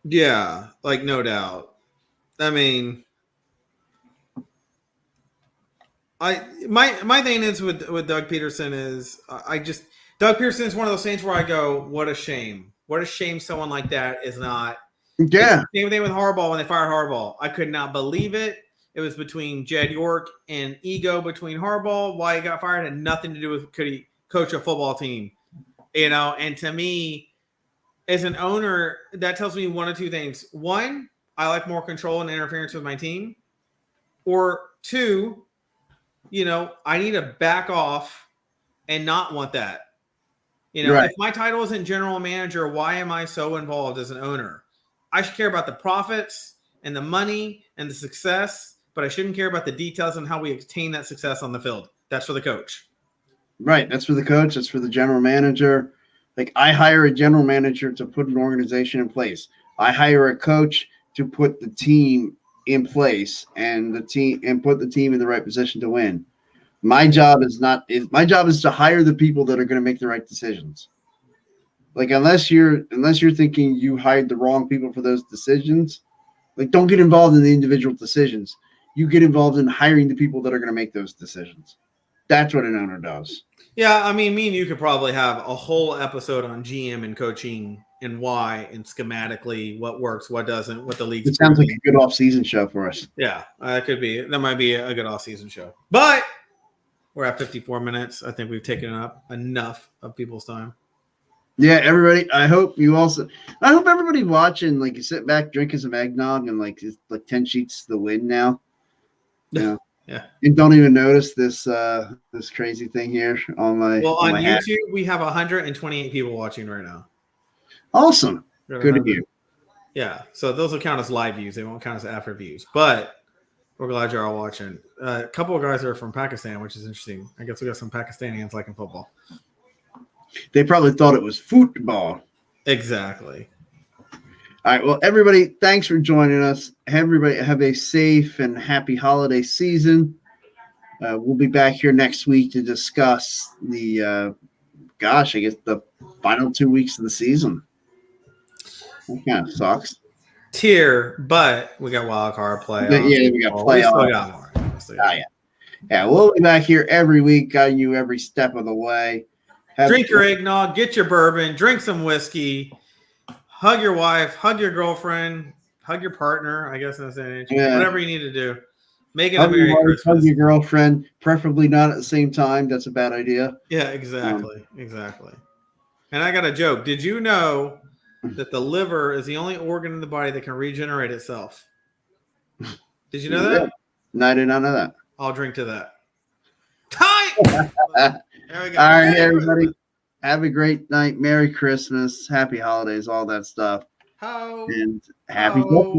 [SPEAKER 2] Yeah, like no doubt. I mean, my thing is with Doug Peterson is Doug Peterson is one of those things where I go, what a shame. What a shame someone like that is not.
[SPEAKER 1] Yeah.
[SPEAKER 2] Same thing with Harbaugh when they fired Harbaugh. I could not believe it. It was between Jed York and ego between Harbaugh. Why he got fired had nothing to do with could he coach a football team. And to me, as an owner, that tells me one of two things. One, I like more control and interference with my team. Or two, I need to back off and not want that.
[SPEAKER 1] Right.
[SPEAKER 2] If my title isn't general manager, why am I so involved as an owner? I should care about the profits and the money and the success, but I shouldn't care about the details and how we attain that success on the field. That's for the coach.
[SPEAKER 1] Right. That's for the coach. That's for the general manager. Like I hire a general manager to put an organization in place. I hire a coach to put the team in place and put the team in the right position to win. My job is to hire the people that are going to make the right decisions. Like unless you're thinking you hired the wrong people for those decisions, like don't get involved in the individual decisions. You get involved in hiring the people that are going to make those decisions. That's what an owner does.
[SPEAKER 2] Yeah, I mean, me and you could probably have a whole episode on GM and coaching and why and schematically what works, what doesn't, what the league's.
[SPEAKER 1] It sounds like a good off-season show for us.
[SPEAKER 2] Yeah, that might be a good off-season show. But we're at 54 minutes. I think we've taken up enough of people's time.
[SPEAKER 1] Yeah, everybody. I hope everybody watching, like you sit back drinking some eggnog and like it's like 10 sheets to the wind now. Yeah.
[SPEAKER 2] Yeah.
[SPEAKER 1] And don't even notice this crazy thing here on my.
[SPEAKER 2] Well, on
[SPEAKER 1] my
[SPEAKER 2] YouTube,
[SPEAKER 1] hat.
[SPEAKER 2] we have 128 people watching right now.
[SPEAKER 1] Awesome. Good of you.
[SPEAKER 2] Yeah, so those will count as live views. They won't count as after views. But we're glad you're all watching. A couple of guys are from Pakistan, which is interesting. I guess we got some Pakistanians liking football.
[SPEAKER 1] They probably thought it was football.
[SPEAKER 2] Exactly.
[SPEAKER 1] All right. Well, everybody, thanks for joining us. Everybody have a safe and happy holiday season. We'll be back here next week to discuss the, I guess the final 2 weeks of the season. That kind of sucks.
[SPEAKER 2] But we got wild card playoffs.
[SPEAKER 1] Yeah, we got
[SPEAKER 2] We
[SPEAKER 1] playoffs.
[SPEAKER 2] still got more.
[SPEAKER 1] Yeah, we'll be back here every week, guiding you every step of the way.
[SPEAKER 2] Drink your eggnog, get your bourbon, drink some whiskey, hug your wife, hug your girlfriend, hug your partner. I guess that's it.
[SPEAKER 1] Yeah.
[SPEAKER 2] Whatever you need to do. Make it a
[SPEAKER 1] hug
[SPEAKER 2] Merry
[SPEAKER 1] your wife,
[SPEAKER 2] Christmas.
[SPEAKER 1] hug your girlfriend, preferably not at the same time. That's a bad idea.
[SPEAKER 2] Yeah, exactly. Exactly. And I got a joke. Did you know that the liver is the only organ in the body that can regenerate itself? Did you know that?
[SPEAKER 1] No, I did not know that.
[SPEAKER 2] I'll drink to that. Time! There we go.
[SPEAKER 1] All right, everybody. Have a great night. Merry Christmas. Happy holidays, all that stuff.
[SPEAKER 2] How?
[SPEAKER 1] And happy
[SPEAKER 2] Oh.
[SPEAKER 1] football.